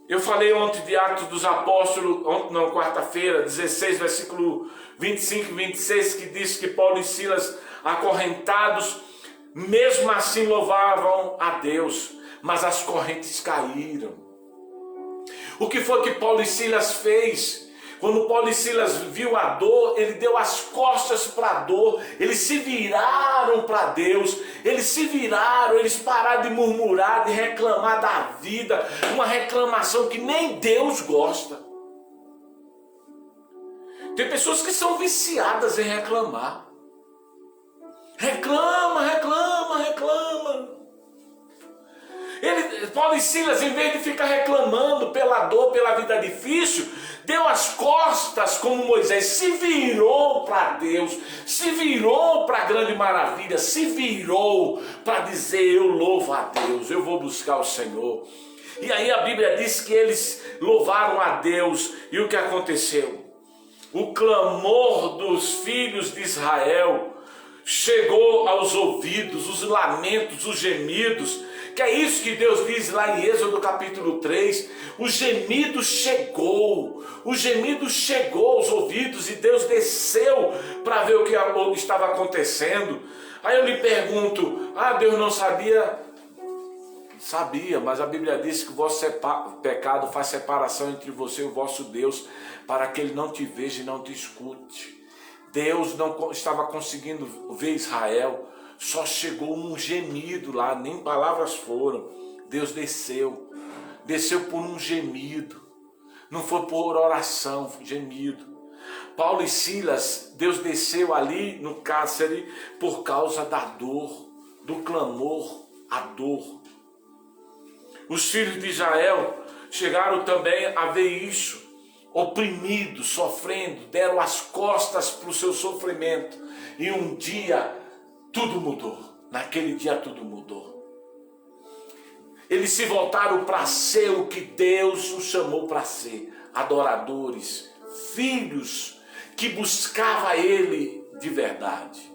Eu falei ontem de Atos dos Apóstolos, quarta-feira, 16, versículo 25 e 26, que diz que Paulo e Silas, acorrentados, mesmo assim louvavam a Deus, mas as correntes caíram. O que foi que Paulo e Silas fez? Quando Paulo e Silas viu a dor, ele deu as costas para a dor, eles se viraram para Deus, eles pararam de murmurar, de reclamar da vida, uma reclamação que nem Deus gosta. Tem pessoas que são viciadas em reclamar. Reclama. Paulo e Silas, em vez de ficar reclamando pela dor, pela vida difícil, deu as costas como Moisés, se virou para Deus, se virou para a grande maravilha, se virou para dizer: eu louvo a Deus, eu vou buscar o Senhor. E aí a Bíblia diz que eles louvaram a Deus, e o que aconteceu? O clamor dos filhos de Israel chegou aos ouvidos, os lamentos, os gemidos, que é isso que Deus diz lá em Êxodo capítulo 3, o gemido chegou aos ouvidos, e Deus desceu para ver o que estava acontecendo. Aí eu lhe pergunto: Deus não sabia? Sabia, mas a Bíblia diz que o vosso pecado faz separação entre você e o vosso Deus, para que ele não te veja e não te escute. Deus não estava conseguindo ver Israel, só chegou um gemido lá, nem palavras foram. Deus desceu por um gemido, não foi por oração, foi gemido. Paulo e Silas, Deus desceu ali no cárcere por causa da dor, do clamor, a dor. Os filhos de Israel chegaram também a ver isso, oprimidos, sofrendo, deram as costas para o seu sofrimento, e um dia tudo mudou. Naquele dia tudo mudou. Eles se voltaram para ser o que Deus os chamou para ser: adoradores, filhos que buscavam Ele de verdade.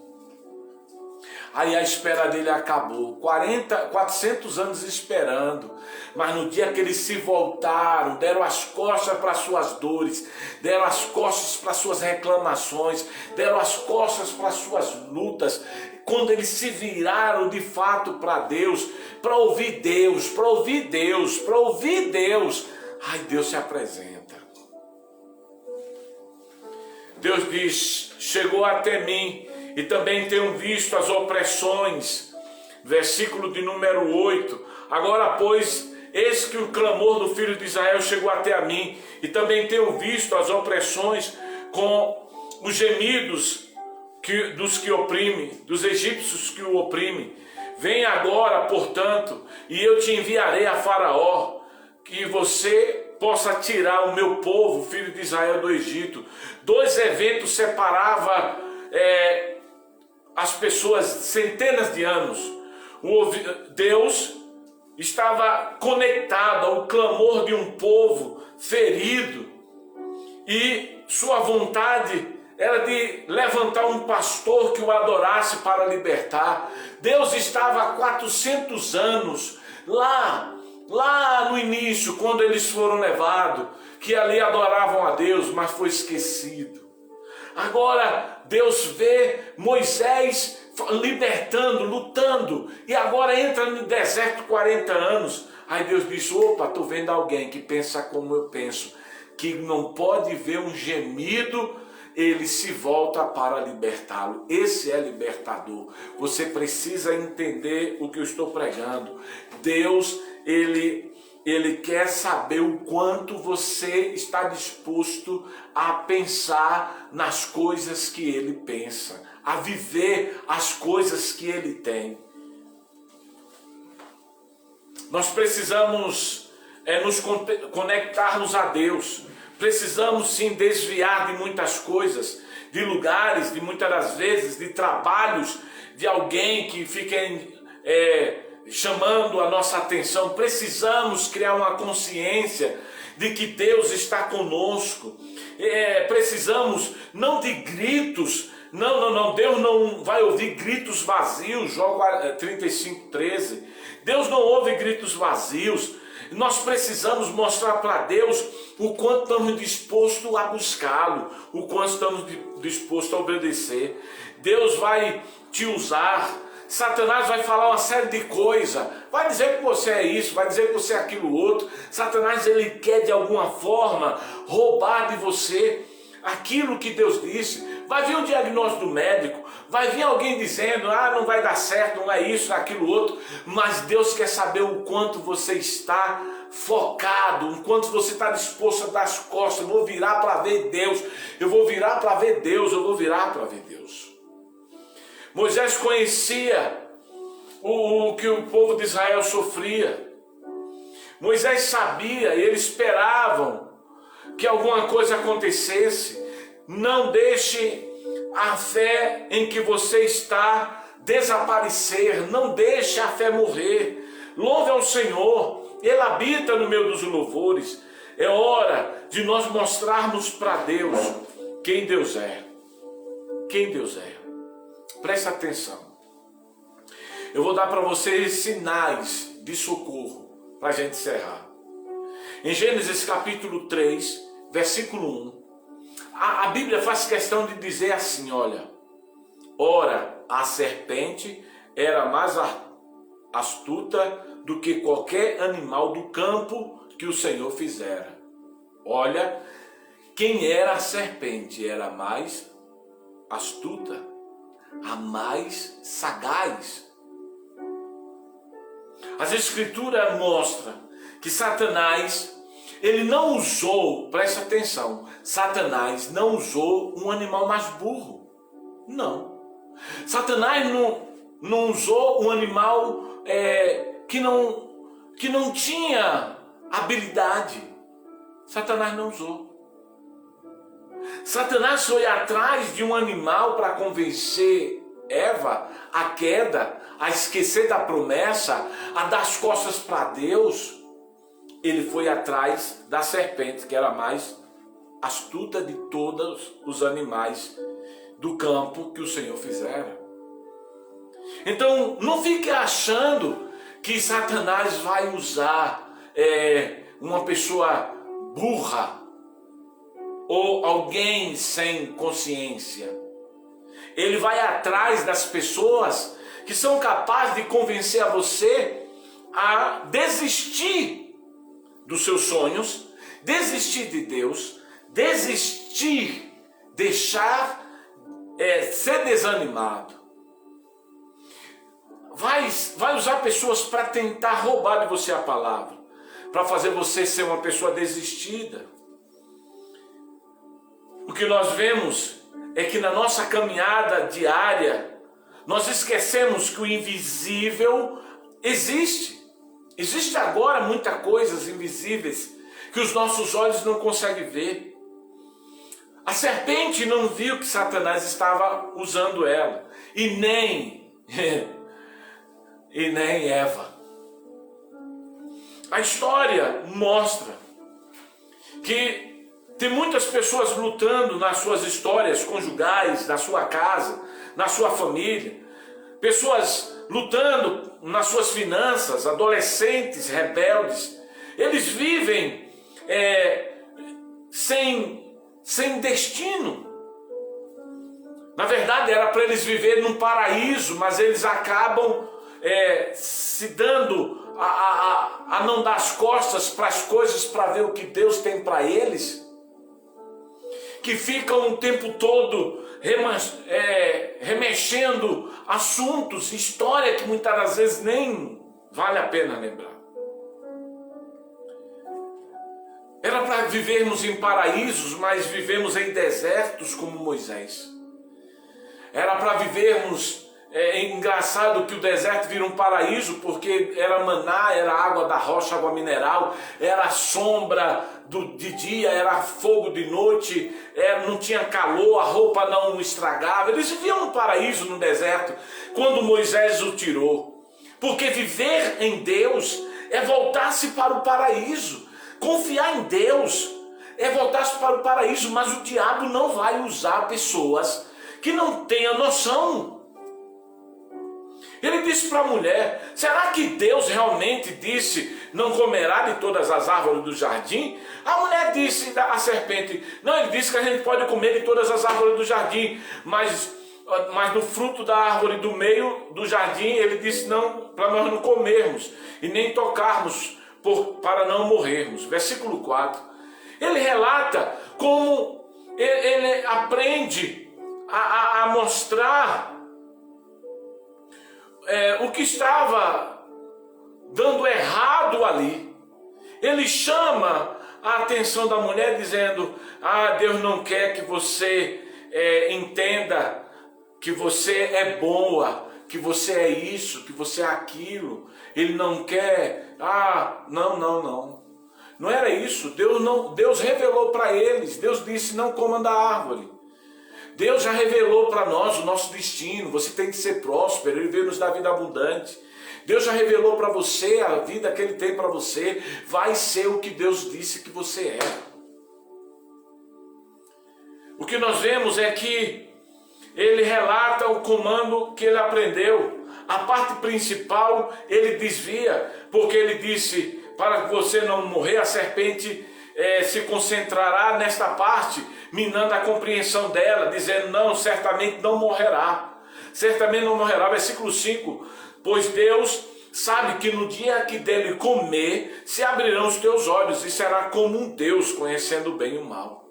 Aí a espera dele acabou, 400 anos esperando, mas no dia que eles se voltaram, deram as costas para suas dores, deram as costas para suas reclamações, deram as costas para suas lutas, quando eles se viraram de fato para Deus, para ouvir Deus, para ouvir Deus, para ouvir Deus, ai, Deus se apresenta. Deus diz: chegou até mim e também tenho visto as opressões. Versículo de número 8. Agora, pois, eis que o clamor do filho de Israel chegou até a mim, e também tenho visto as opressões com os gemidos dos que oprimem, dos egípcios que o oprimem. Vem agora, portanto, e eu te enviarei a Faraó, que você possa tirar o meu povo, filho de Israel, do Egito. Dois eventos separavam as pessoas centenas de anos. Deus estava conectado ao clamor de um povo ferido, e sua vontade era de levantar um pastor que o adorasse para libertar. Deus estava há 400 anos lá no início, quando eles foram levados, que ali adoravam a Deus, mas foi esquecido. Agora Deus vê Moisés libertando, lutando, e agora entra no deserto 40 anos. Aí Deus diz: opa, estou vendo alguém que pensa como eu penso, que não pode ver um gemido, ele se volta para libertá-lo. Esse é libertador. Você precisa entender o que eu estou pregando. Deus, ele quer saber o quanto você está disposto a pensar nas coisas que ele pensa, a viver as coisas que ele tem. Nós precisamos nos conectarmos a Deus. Precisamos sim desviar de muitas coisas, de lugares, de muitas das vezes, de trabalhos, de alguém que fica chamando a nossa atenção. Precisamos criar uma consciência de que Deus está conosco. Precisamos não de gritos. Não, Deus não vai ouvir gritos vazios. João 35:13. Deus não ouve gritos vazios. Nós precisamos mostrar para Deus o quanto estamos dispostos a buscá-lo, o quanto estamos dispostos a obedecer. Deus vai te usar. Satanás vai falar uma série de coisas, vai dizer que você é isso, vai dizer que você é aquilo outro. Satanás, ele quer de alguma forma roubar de você aquilo que Deus disse. Vai vir um diagnóstico do médico, vai vir alguém dizendo: não vai dar certo, não é isso, é aquilo outro. Mas Deus quer saber o quanto você está focado, o quanto você está disposto a dar as costas. Eu vou virar para ver Deus, eu vou virar para ver Deus, eu vou virar para ver Deus. Moisés conhecia o que o povo de Israel sofria. Moisés sabia, e eles esperavam que alguma coisa acontecesse. Não deixe a fé em que você está desaparecer. Não deixe a fé morrer. Louve ao Senhor. Ele habita no meio dos louvores. É hora de nós mostrarmos para Deus quem Deus é. Quem Deus é. Preste atenção. Eu vou dar para vocês sinais de socorro para a gente encerrar. Em Gênesis capítulo 3, versículo 1. A Bíblia faz questão de dizer assim, olha: ora, a serpente era mais astuta do que qualquer animal do campo que o Senhor fizera. Olha, quem era a serpente? Era a mais astuta, a mais sagaz. As Escrituras mostram que Satanás, ele não usou, preste atenção, Satanás não usou um animal mais burro. Não. Satanás não usou um animal que não tinha habilidade. Satanás não usou. Satanás foi atrás de um animal para convencer Eva à queda, a esquecer da promessa, a dar as costas para Deus. Ele foi atrás da serpente, que era a mais astuta de todos os animais do campo que o Senhor fizera. Então, não fique achando que Satanás vai usar uma pessoa burra ou alguém sem consciência. Ele vai atrás das pessoas que são capazes de convencer a você a desistir dos seus sonhos, desistir de Deus, desistir, deixar ser desanimado. Vai usar pessoas para tentar roubar de você a palavra, para fazer você ser uma pessoa desistida. O que nós vemos é que na nossa caminhada diária, nós esquecemos que o invisível existe. Existe agora muitas coisas invisíveis que os nossos olhos não conseguem ver. A serpente não viu que Satanás estava usando ela, e nem Eva. A história mostra que tem muitas pessoas lutando nas suas histórias conjugais, na sua casa, na sua família. Pessoas lutando nas suas finanças, adolescentes rebeldes. Eles vivem sem destino. Na verdade, era para eles viverem num paraíso, mas eles acabam se dando a não dar as costas para as coisas, para ver o que Deus tem para eles. Que ficam o tempo todo remexendo assuntos, história que muitas das vezes nem vale a pena lembrar. Era para vivermos em paraísos, mas vivemos em desertos como Moisés. Era para vivermos, engraçado que o deserto vira um paraíso, porque era maná, era água da rocha, água mineral, era sombra de dia, era fogo de noite, não tinha calor, a roupa não estragava. Eles viviam no paraíso, no deserto, quando Moisés o tirou. Porque viver em Deus é voltar-se para o paraíso. Confiar em Deus é voltar-se para o paraíso, mas o diabo não vai usar pessoas que não tenham noção. Ele disse para a mulher: será que Deus realmente disse, não comerá de todas as árvores do jardim? A mulher disse à serpente: não, ele disse que a gente pode comer de todas as árvores do jardim, mas do fruto da árvore do meio do jardim, ele disse não, para nós não comermos e nem tocarmos, para não morrermos. Versículo 4. Ele relata como ele aprende a mostrar o que estava dando errado ali. Ele chama a atenção da mulher dizendo: Deus não quer que você entenda que você é boa, que você é isso, que você é aquilo. Ele não quer, não. Não era isso. Deus revelou para eles. Deus disse: não comam da árvore. Deus já revelou para nós o nosso destino. Você tem que ser próspero, Ele veio nos dar vida abundante. Deus já revelou para você a vida que Ele tem para você. Vai ser o que Deus disse que você é. O que nós vemos é que ele relata o comando que ele aprendeu. A parte principal ele desvia, porque ele disse: para que você não morrer, a serpente se concentrará nesta parte, minando a compreensão dela, dizendo: não, certamente não morrerá. Certamente não morrerá. Versículo 5. Pois Deus sabe que no dia que dele comer, se abrirão os teus olhos, e será como um Deus, conhecendo o bem e o mal.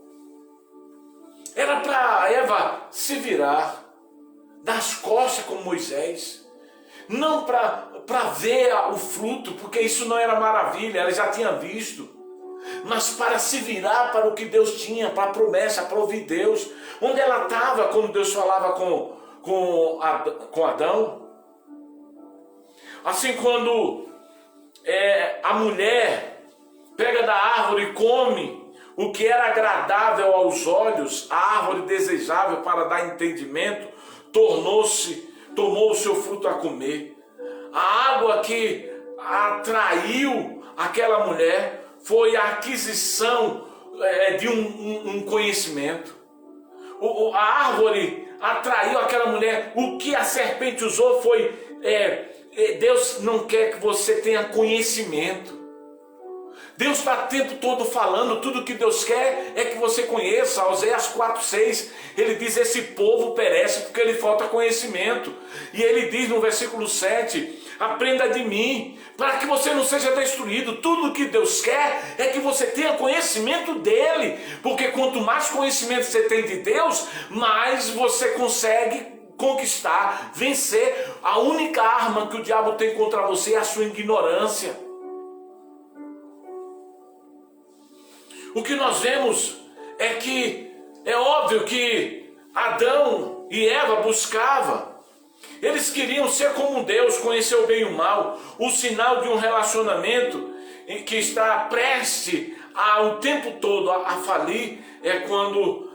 Era para Eva se virar, dar as costas como Moisés, não para ver o fruto, porque isso não era maravilha, ela já tinha visto, mas para se virar para o que Deus tinha, para a promessa, para ouvir Deus. Onde ela estava quando Deus falava com Adão? Assim, quando a mulher pega da árvore e come o que era agradável aos olhos, a árvore desejável para dar entendimento, tomou o seu fruto a comer. A água que atraiu aquela mulher foi a aquisição de um conhecimento. A árvore atraiu aquela mulher. O que a serpente usou foi: Deus não quer que você tenha conhecimento. Deus está o tempo todo falando, tudo que Deus quer é que você conheça. Oséias 4:6, ele diz: esse povo perece porque lhe falta conhecimento. E ele diz no versículo 7, aprenda de mim, para que você não seja destruído. Tudo que Deus quer é que você tenha conhecimento dele, porque quanto mais conhecimento você tem de Deus, mais você consegue conquistar, vencer. A única arma que o diabo tem contra você é a sua ignorância. O que nós vemos é que é óbvio que Adão e Eva buscavam. Eles queriam ser como Deus, conhecer o bem e o mal. O sinal de um relacionamento que está prestes o tempo todo a falir é quando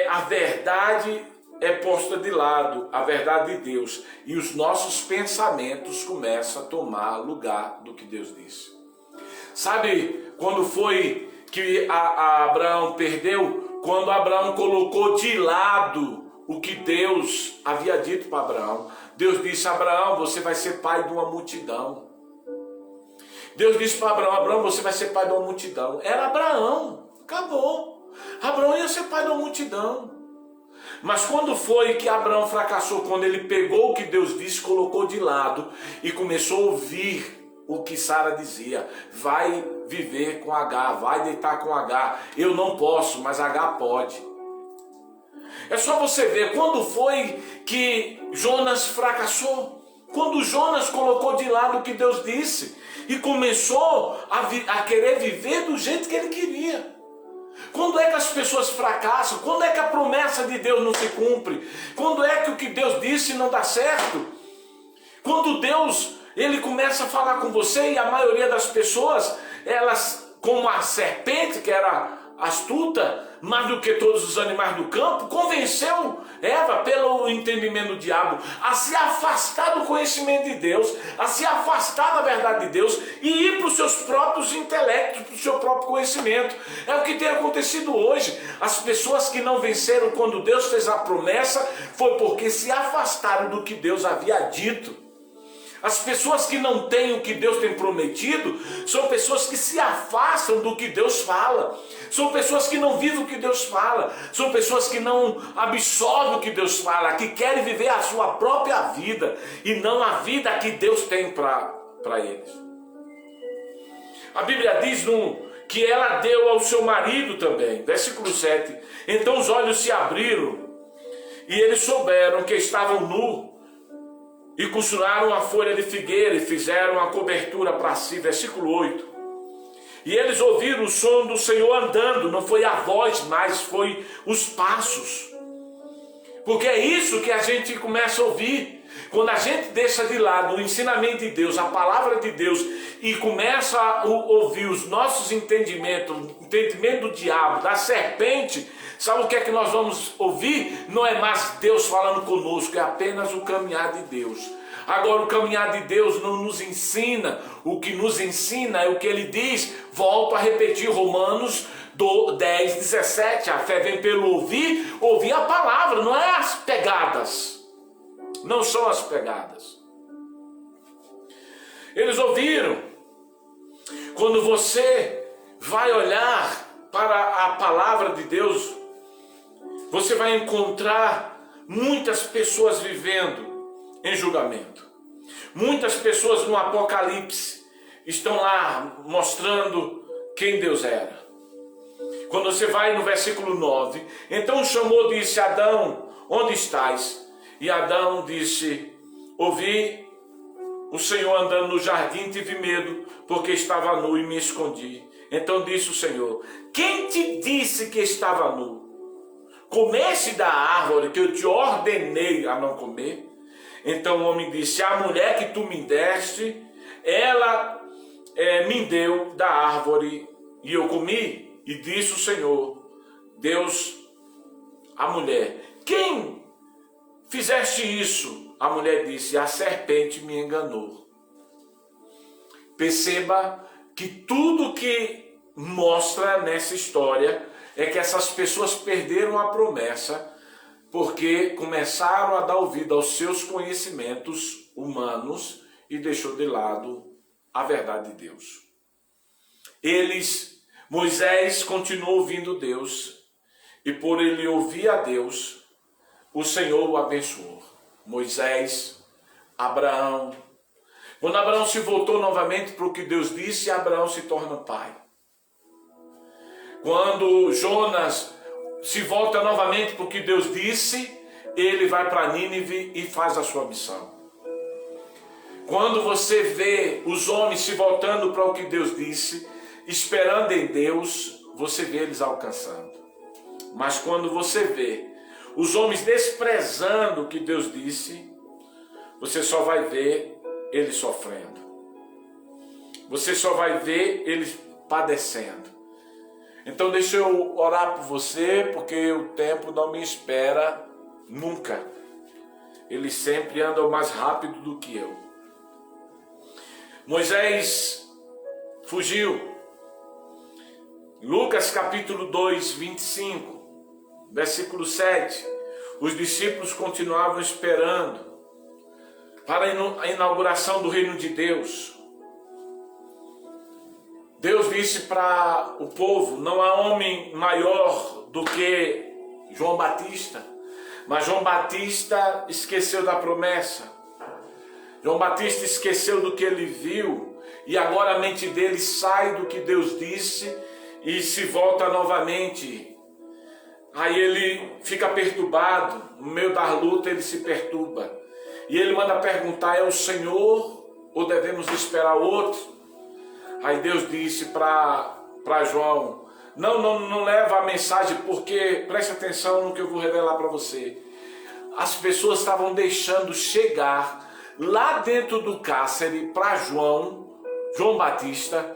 a verdade é posta de lado, a verdade de Deus, e os nossos pensamentos começam a tomar lugar do que Deus disse. Sabe quando foi que Abraão perdeu? Quando Abraão colocou de lado o que Deus havia dito para Abraão. Deus disse: Abraão, você vai ser pai de uma multidão. Deus disse para Abraão: Abraão, você vai ser pai de uma multidão. Era Abraão, acabou. Abraão ia ser pai de uma multidão. Mas quando foi que Abraão fracassou? Quando ele pegou o que Deus disse, colocou de lado e começou a ouvir o que Sara dizia: vai viver com H, vai deitar com H. Eu não posso, mas H pode. É só você ver quando foi que Jonas fracassou. Quando Jonas colocou de lado o que Deus disse e começou a querer viver do jeito que ele queria. Quando é que as pessoas fracassam? Quando é que a promessa de Deus não se cumpre? Quando é que o que Deus disse não dá certo? Quando Deus ele começa a falar com você e a maioria das pessoas, elas, como a serpente, que era astuta, mais do que todos os animais do campo, convenceu Eva, pelo entendimento do diabo, a se afastar do conhecimento de Deus, a se afastar da verdade de Deus e ir para os seus próprios intelectos, para o seu próprio conhecimento. É o que tem acontecido hoje. As pessoas que não venceram quando Deus fez a promessa foi porque se afastaram do que Deus havia dito. As pessoas que não têm o que Deus tem prometido são pessoas que se afastam do que Deus fala. São pessoas que não vivem o que Deus fala. São pessoas que não absorvem o que Deus fala, que querem viver a sua própria vida e não a vida que Deus tem para eles. A Bíblia diz que ela deu ao seu marido também. Versículo 7. Então os olhos se abriram e eles souberam que estavam nus. E costuraram a folha de figueira e fizeram a cobertura para si. Versículo 8. E eles ouviram o som do Senhor andando. Não foi a voz, mas foi os passos. Porque é isso que a gente começa a ouvir. Quando a gente deixa de lado o ensinamento de Deus, a palavra de Deus, e começa a ouvir os nossos entendimentos, o entendimento do diabo, da serpente, sabe o que é que nós vamos ouvir? Não é mais Deus falando conosco, é apenas o caminhar de Deus. Agora o caminhar de Deus não nos ensina, o que nos ensina é o que ele diz. Volto a repetir Romanos 10:17, a fé vem pelo ouvir a palavra, não é as pegadas. Não são as pegadas. Eles ouviram. Quando você vai olhar para a palavra de Deus, você vai encontrar muitas pessoas vivendo em julgamento. Muitas pessoas no Apocalipse estão lá mostrando quem Deus era. Quando você vai no versículo 9, então chamou e disse: Adão, onde estás? E Adão disse: ouvi o Senhor andando no jardim, tive medo, porque estava nu e me escondi. Então disse o Senhor: quem te disse que estava nu? Comeste da árvore que eu te ordenei a não comer? Então o homem disse: a mulher que tu me deste, ela me deu da árvore e eu comi. E disse o Senhor, Deus, a mulher: quem fizeste isso? A mulher disse: a serpente me enganou. Perceba que tudo que mostra nessa história é que essas pessoas perderam a promessa porque começaram a dar ouvido aos seus conhecimentos humanos e deixou de lado a verdade de Deus. Moisés continuou ouvindo Deus, e por ele ouvir a Deus, o Senhor o abençoou. Moisés, Abraão. Quando Abraão se voltou novamente para o que Deus disse, Abraão se torna pai. Quando Jonas se volta novamente para o que Deus disse, ele vai para Nínive e faz a sua missão. Quando você vê os homens se voltando para o que Deus disse, esperando em Deus, você vê eles alcançando. Mas quando você vê os homens desprezando o que Deus disse, você só vai ver eles sofrendo. Você só vai ver eles padecendo. Então deixa eu orar por você, porque o tempo não me espera nunca. Eles sempre andam mais rápido do que eu. Moisés fugiu. Lucas capítulo 2, 25. Versículo 7, os discípulos continuavam esperando para a inauguração do reino de Deus. Deus disse para o povo, não há homem maior do que João Batista, mas João Batista esqueceu da promessa. João Batista esqueceu do que ele viu, e agora a mente dele sai do que Deus disse e se volta novamente. Aí ele fica perturbado, no meio da luta ele se perturba. E ele manda perguntar, é o Senhor ou devemos esperar outro? Aí Deus disse para João, não leva a mensagem, porque preste atenção no que eu vou revelar para você. As pessoas estavam deixando chegar lá dentro do cárcere para João Batista,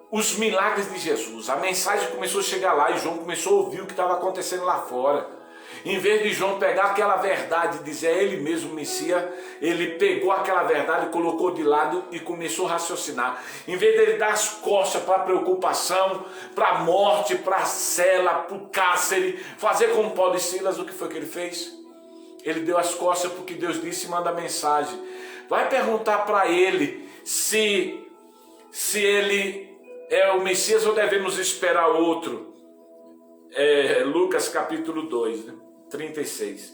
os milagres de Jesus. A mensagem começou a chegar lá e João começou a ouvir o que estava acontecendo lá fora. Em vez de João pegar aquela verdade e dizer é ele mesmo o Messias, ele pegou aquela verdade, colocou de lado e começou a raciocinar. Em vez dele dar as costas para a preocupação, para a morte, para a cela, para o cárcere, fazer como Paulo e Silas, o que foi que ele fez? Ele deu as costas porque Deus disse e manda a mensagem. Vai perguntar para ele se ele é o Messias ou devemos esperar outro. Lucas capítulo 2, 36.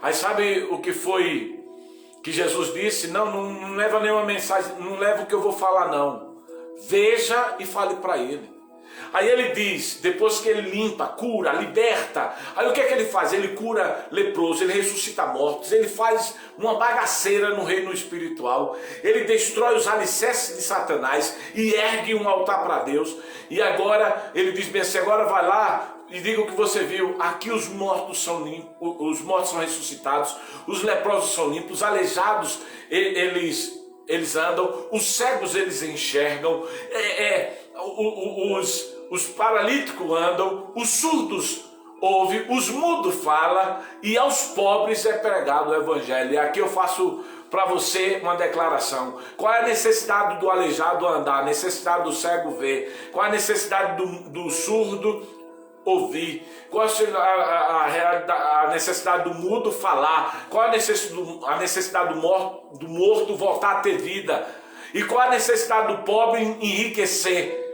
Aí sabe o que foi que Jesus disse? Não leva nenhuma mensagem, não leva o que eu vou falar não. Veja e fale para ele. Aí ele diz, depois que ele limpa, cura, liberta, aí o que é que ele faz? Ele cura leproso, ele ressuscita mortos, ele faz uma bagaceira no reino espiritual, ele destrói os alicerces de Satanás e ergue um altar para Deus. E agora ele diz bem assim, agora vai lá e diga o que você viu. Aqui os mortos são limpos, os mortos são ressuscitados, os leprosos são limpos, os aleijados eles andam, os cegos eles enxergam, os paralíticos andam, os surdos ouvem, os mudos falam e aos pobres é pregado o evangelho. E aqui eu faço para você uma declaração. Qual é a necessidade do aleijado andar? A necessidade do cego ver? Qual é a necessidade do surdo ouvir? Qual a necessidade do mudo falar? Qual a necessidade do morto voltar a ter vida? E qual a necessidade do pobre enriquecer?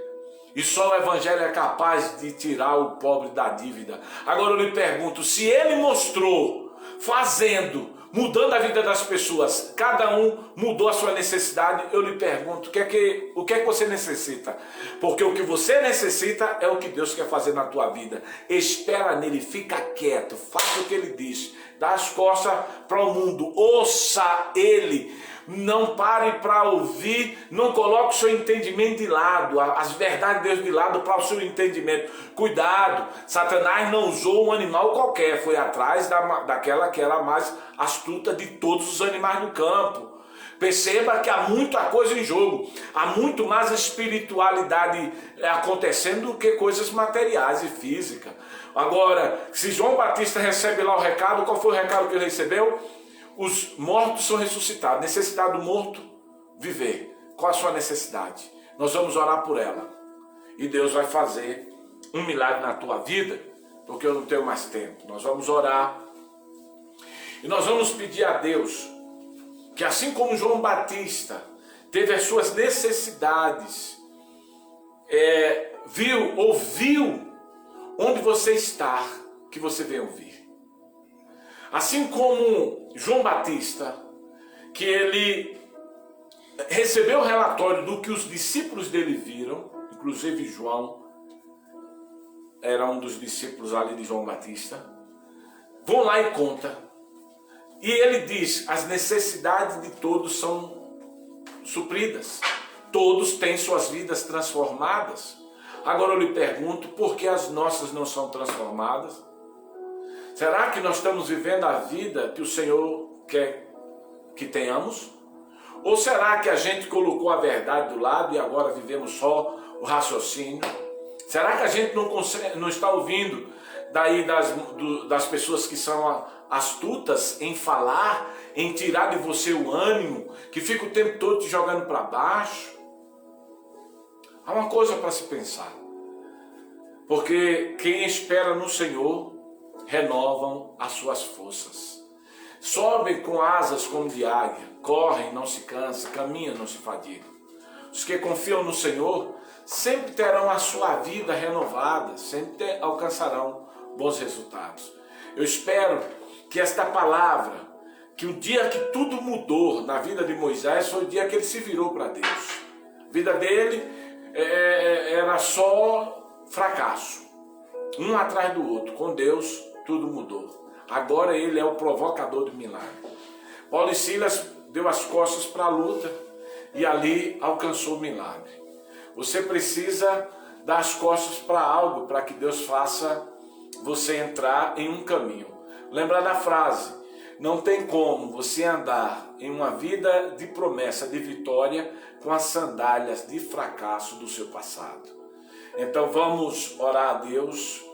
E só o evangelho é capaz de tirar o pobre da dívida. Agora eu lhe pergunto, se ele mostrou, fazendo, mudando a vida das pessoas, cada um mudou a sua necessidade, eu lhe pergunto, o que é que você necessita? Porque o que você necessita é o que Deus quer fazer na tua vida. Espera nele, fica quieto, faça o que ele diz, dá as costas para o mundo, ouça ele. Não pare para ouvir, não coloque o seu entendimento de lado, as verdades de Deus de lado para o seu entendimento. Cuidado, Satanás não usou um animal qualquer, foi atrás daquela que era a mais astuta de todos os animais do campo. Perceba que há muita coisa em jogo, há muito mais espiritualidade acontecendo do que coisas materiais e físicas. Agora, se João Batista recebe lá o recado, qual foi o recado que ele recebeu? Os mortos são ressuscitados. Necessidade do morto, viver. Qual a sua necessidade? Nós vamos orar por ela. E Deus vai fazer um milagre na tua vida, porque eu não tenho mais tempo. Nós vamos orar. E nós vamos pedir a Deus que assim como João Batista teve as suas necessidades ouviu onde você está, que você vem ouvir. Assim como João Batista, que ele recebeu o relatório do que os discípulos dele viram, inclusive João era um dos discípulos ali de João Batista, vão lá e conta. E ele diz, as necessidades de todos são supridas. Todos têm suas vidas transformadas. Agora eu lhe pergunto, por que as nossas não são transformadas? Será que nós estamos vivendo a vida que o Senhor quer que tenhamos? Ou será que a gente colocou a verdade do lado e agora vivemos só o raciocínio? Será que a gente não está ouvindo daí das pessoas que são astutas em falar, em tirar de você o ânimo, que fica o tempo todo te jogando para baixo? Há uma coisa para se pensar. Porque quem espera no Senhor renovam as suas forças. Sobem com asas como de águia, correm, não se cansam, caminham, não se fadigam. Os que confiam no Senhor sempre terão a sua vida renovada, sempre alcançarão bons resultados. Eu espero que esta palavra, que o dia que tudo mudou na vida de Moisés foi o dia que ele se virou para Deus. A vida dele era só fracasso, um atrás do outro. Com Deus tudo mudou. Agora ele é o provocador de milagre. Paulo e Silas deu as costas para a luta e ali alcançou o milagre. Você precisa dar as costas para algo, para que Deus faça você entrar em um caminho. Lembra da frase, não tem como você andar em uma vida de promessa, de vitória, com as sandálias de fracasso do seu passado. Então vamos orar a Deus.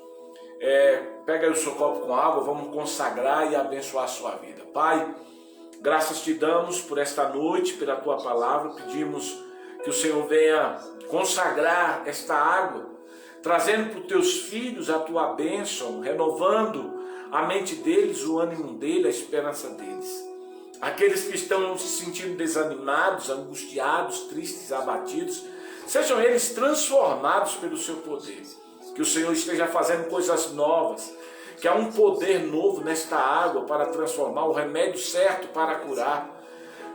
Pega aí o seu copo com água, vamos consagrar e abençoar a sua vida. Pai, graças te damos por esta noite, pela tua palavra. Pedimos que o Senhor venha consagrar esta água, trazendo para os teus filhos a tua bênção, renovando a mente deles, o ânimo deles, a esperança deles. Aqueles que estão se sentindo desanimados, angustiados, tristes, abatidos, sejam eles transformados pelo seu poder. Que o Senhor esteja fazendo coisas novas, que há um poder novo nesta água para transformar, o remédio certo para curar.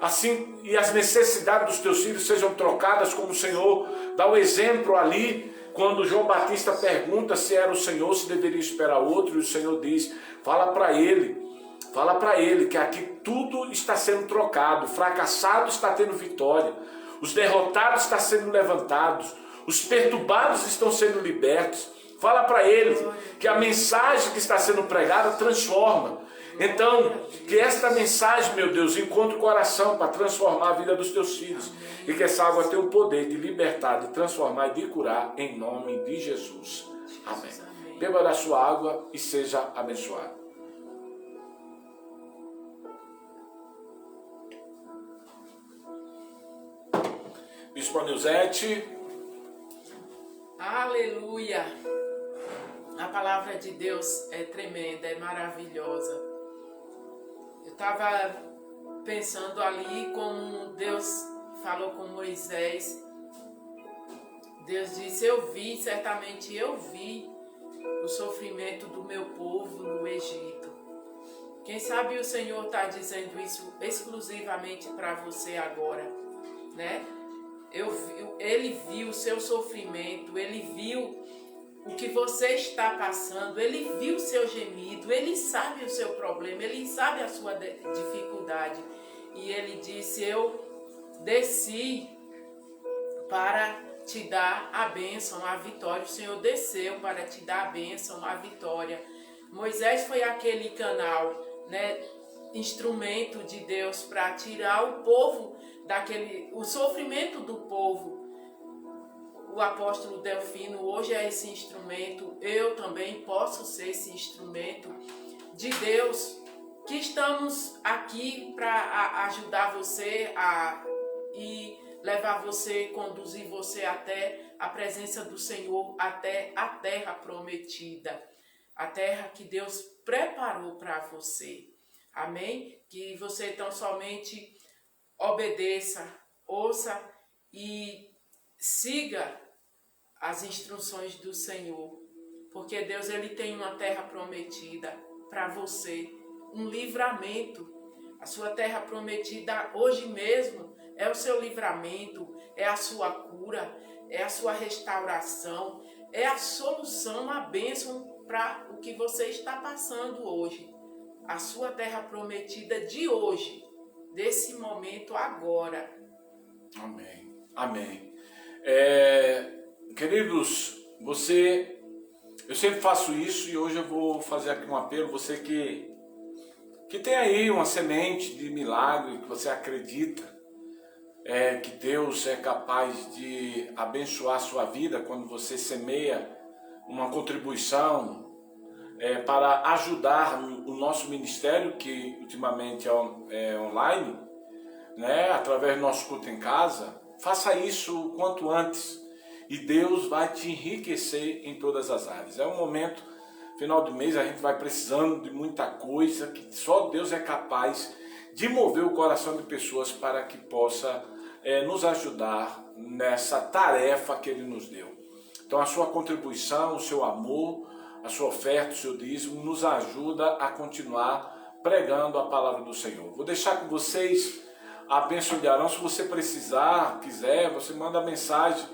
Assim, e as necessidades dos teus filhos sejam trocadas, como o Senhor dá o exemplo ali, quando João Batista pergunta se era o Senhor, se deveria esperar outro, e o Senhor diz, fala para ele que aqui tudo está sendo trocado, o fracassado está tendo vitória, os derrotados estão sendo levantados, os perturbados estão sendo libertos. Fala para ele que a mensagem que está sendo pregada transforma. Então, que esta mensagem, meu Deus, encontre o coração para transformar a vida dos teus filhos. E que essa água tenha o poder de libertar, de transformar e de curar, em nome de Jesus. Amém. Beba da sua água e seja abençoado. Bispo Nilzete. Aleluia! A palavra de Deus é tremenda, é maravilhosa. Eu estava pensando ali como Deus falou com Moisés. Deus disse, certamente eu vi o sofrimento do meu povo no Egito. Quem sabe o Senhor está dizendo isso exclusivamente para você agora, né? Ele viu o seu sofrimento, ele viu o que você está passando, ele viu o seu gemido, ele sabe o seu problema, ele sabe a sua dificuldade. E ele disse, eu desci para te dar a bênção, a vitória. O Senhor desceu para te dar a bênção, a vitória. Moisés foi aquele canal, né, instrumento de Deus para tirar o povo o sofrimento do povo. O apóstolo Delfino hoje é esse instrumento. Eu também posso ser esse instrumento de Deus, que estamos aqui para ajudar você e levar você, conduzir você até a presença do Senhor, até a terra prometida, a terra que Deus preparou para você. Amém? Que você tão somente obedeça, ouça e siga as instruções do Senhor. Porque Deus, ele tem uma terra prometida para você, um livramento. A sua terra prometida hoje mesmo é o seu livramento, é a sua cura, é a sua restauração, é a solução, a bênção para o que você está passando hoje. A sua terra prometida de hoje, desse momento agora. Amém. Amém. Queridos, eu sempre faço isso e hoje eu vou fazer aqui um apelo. Você que tem aí uma semente de milagre, que você acredita que Deus é capaz de abençoar a sua vida quando você semeia uma contribuição para ajudar o nosso ministério, que ultimamente é online, né, através do nosso culto em casa. Faça isso o quanto antes e Deus vai te enriquecer em todas as áreas. É um momento, final de mês, a gente vai precisando de muita coisa que só Deus é capaz de mover o coração de pessoas para que possa nos ajudar nessa tarefa que Ele nos deu. Então a sua contribuição, o seu amor, a sua oferta, o seu dízimo nos ajuda a continuar pregando a palavra do Senhor. Vou deixar com vocês a bênção de Arão. Se você precisar, quiser, você manda mensagem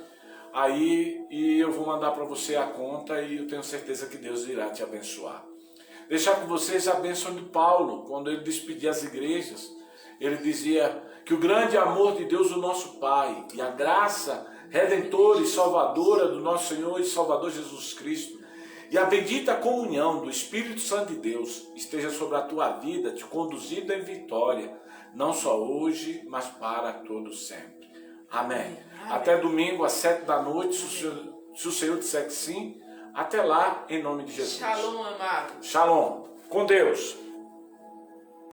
aí e eu vou mandar para você a conta e eu tenho certeza que Deus irá te abençoar. Deixar com vocês a bênção de Paulo, quando ele despedia as igrejas. Ele dizia que o grande amor de Deus, o nosso Pai, e a graça redentora e salvadora do nosso Senhor e Salvador Jesus Cristo, e a bendita comunhão do Espírito Santo de Deus esteja sobre a tua vida, te conduzindo em vitória, não só hoje, mas para todo sempre. Amém. Até domingo às 7 da noite, se o Senhor disser que sim. Até lá, em nome de Jesus. Shalom, amado. Shalom. Com Deus.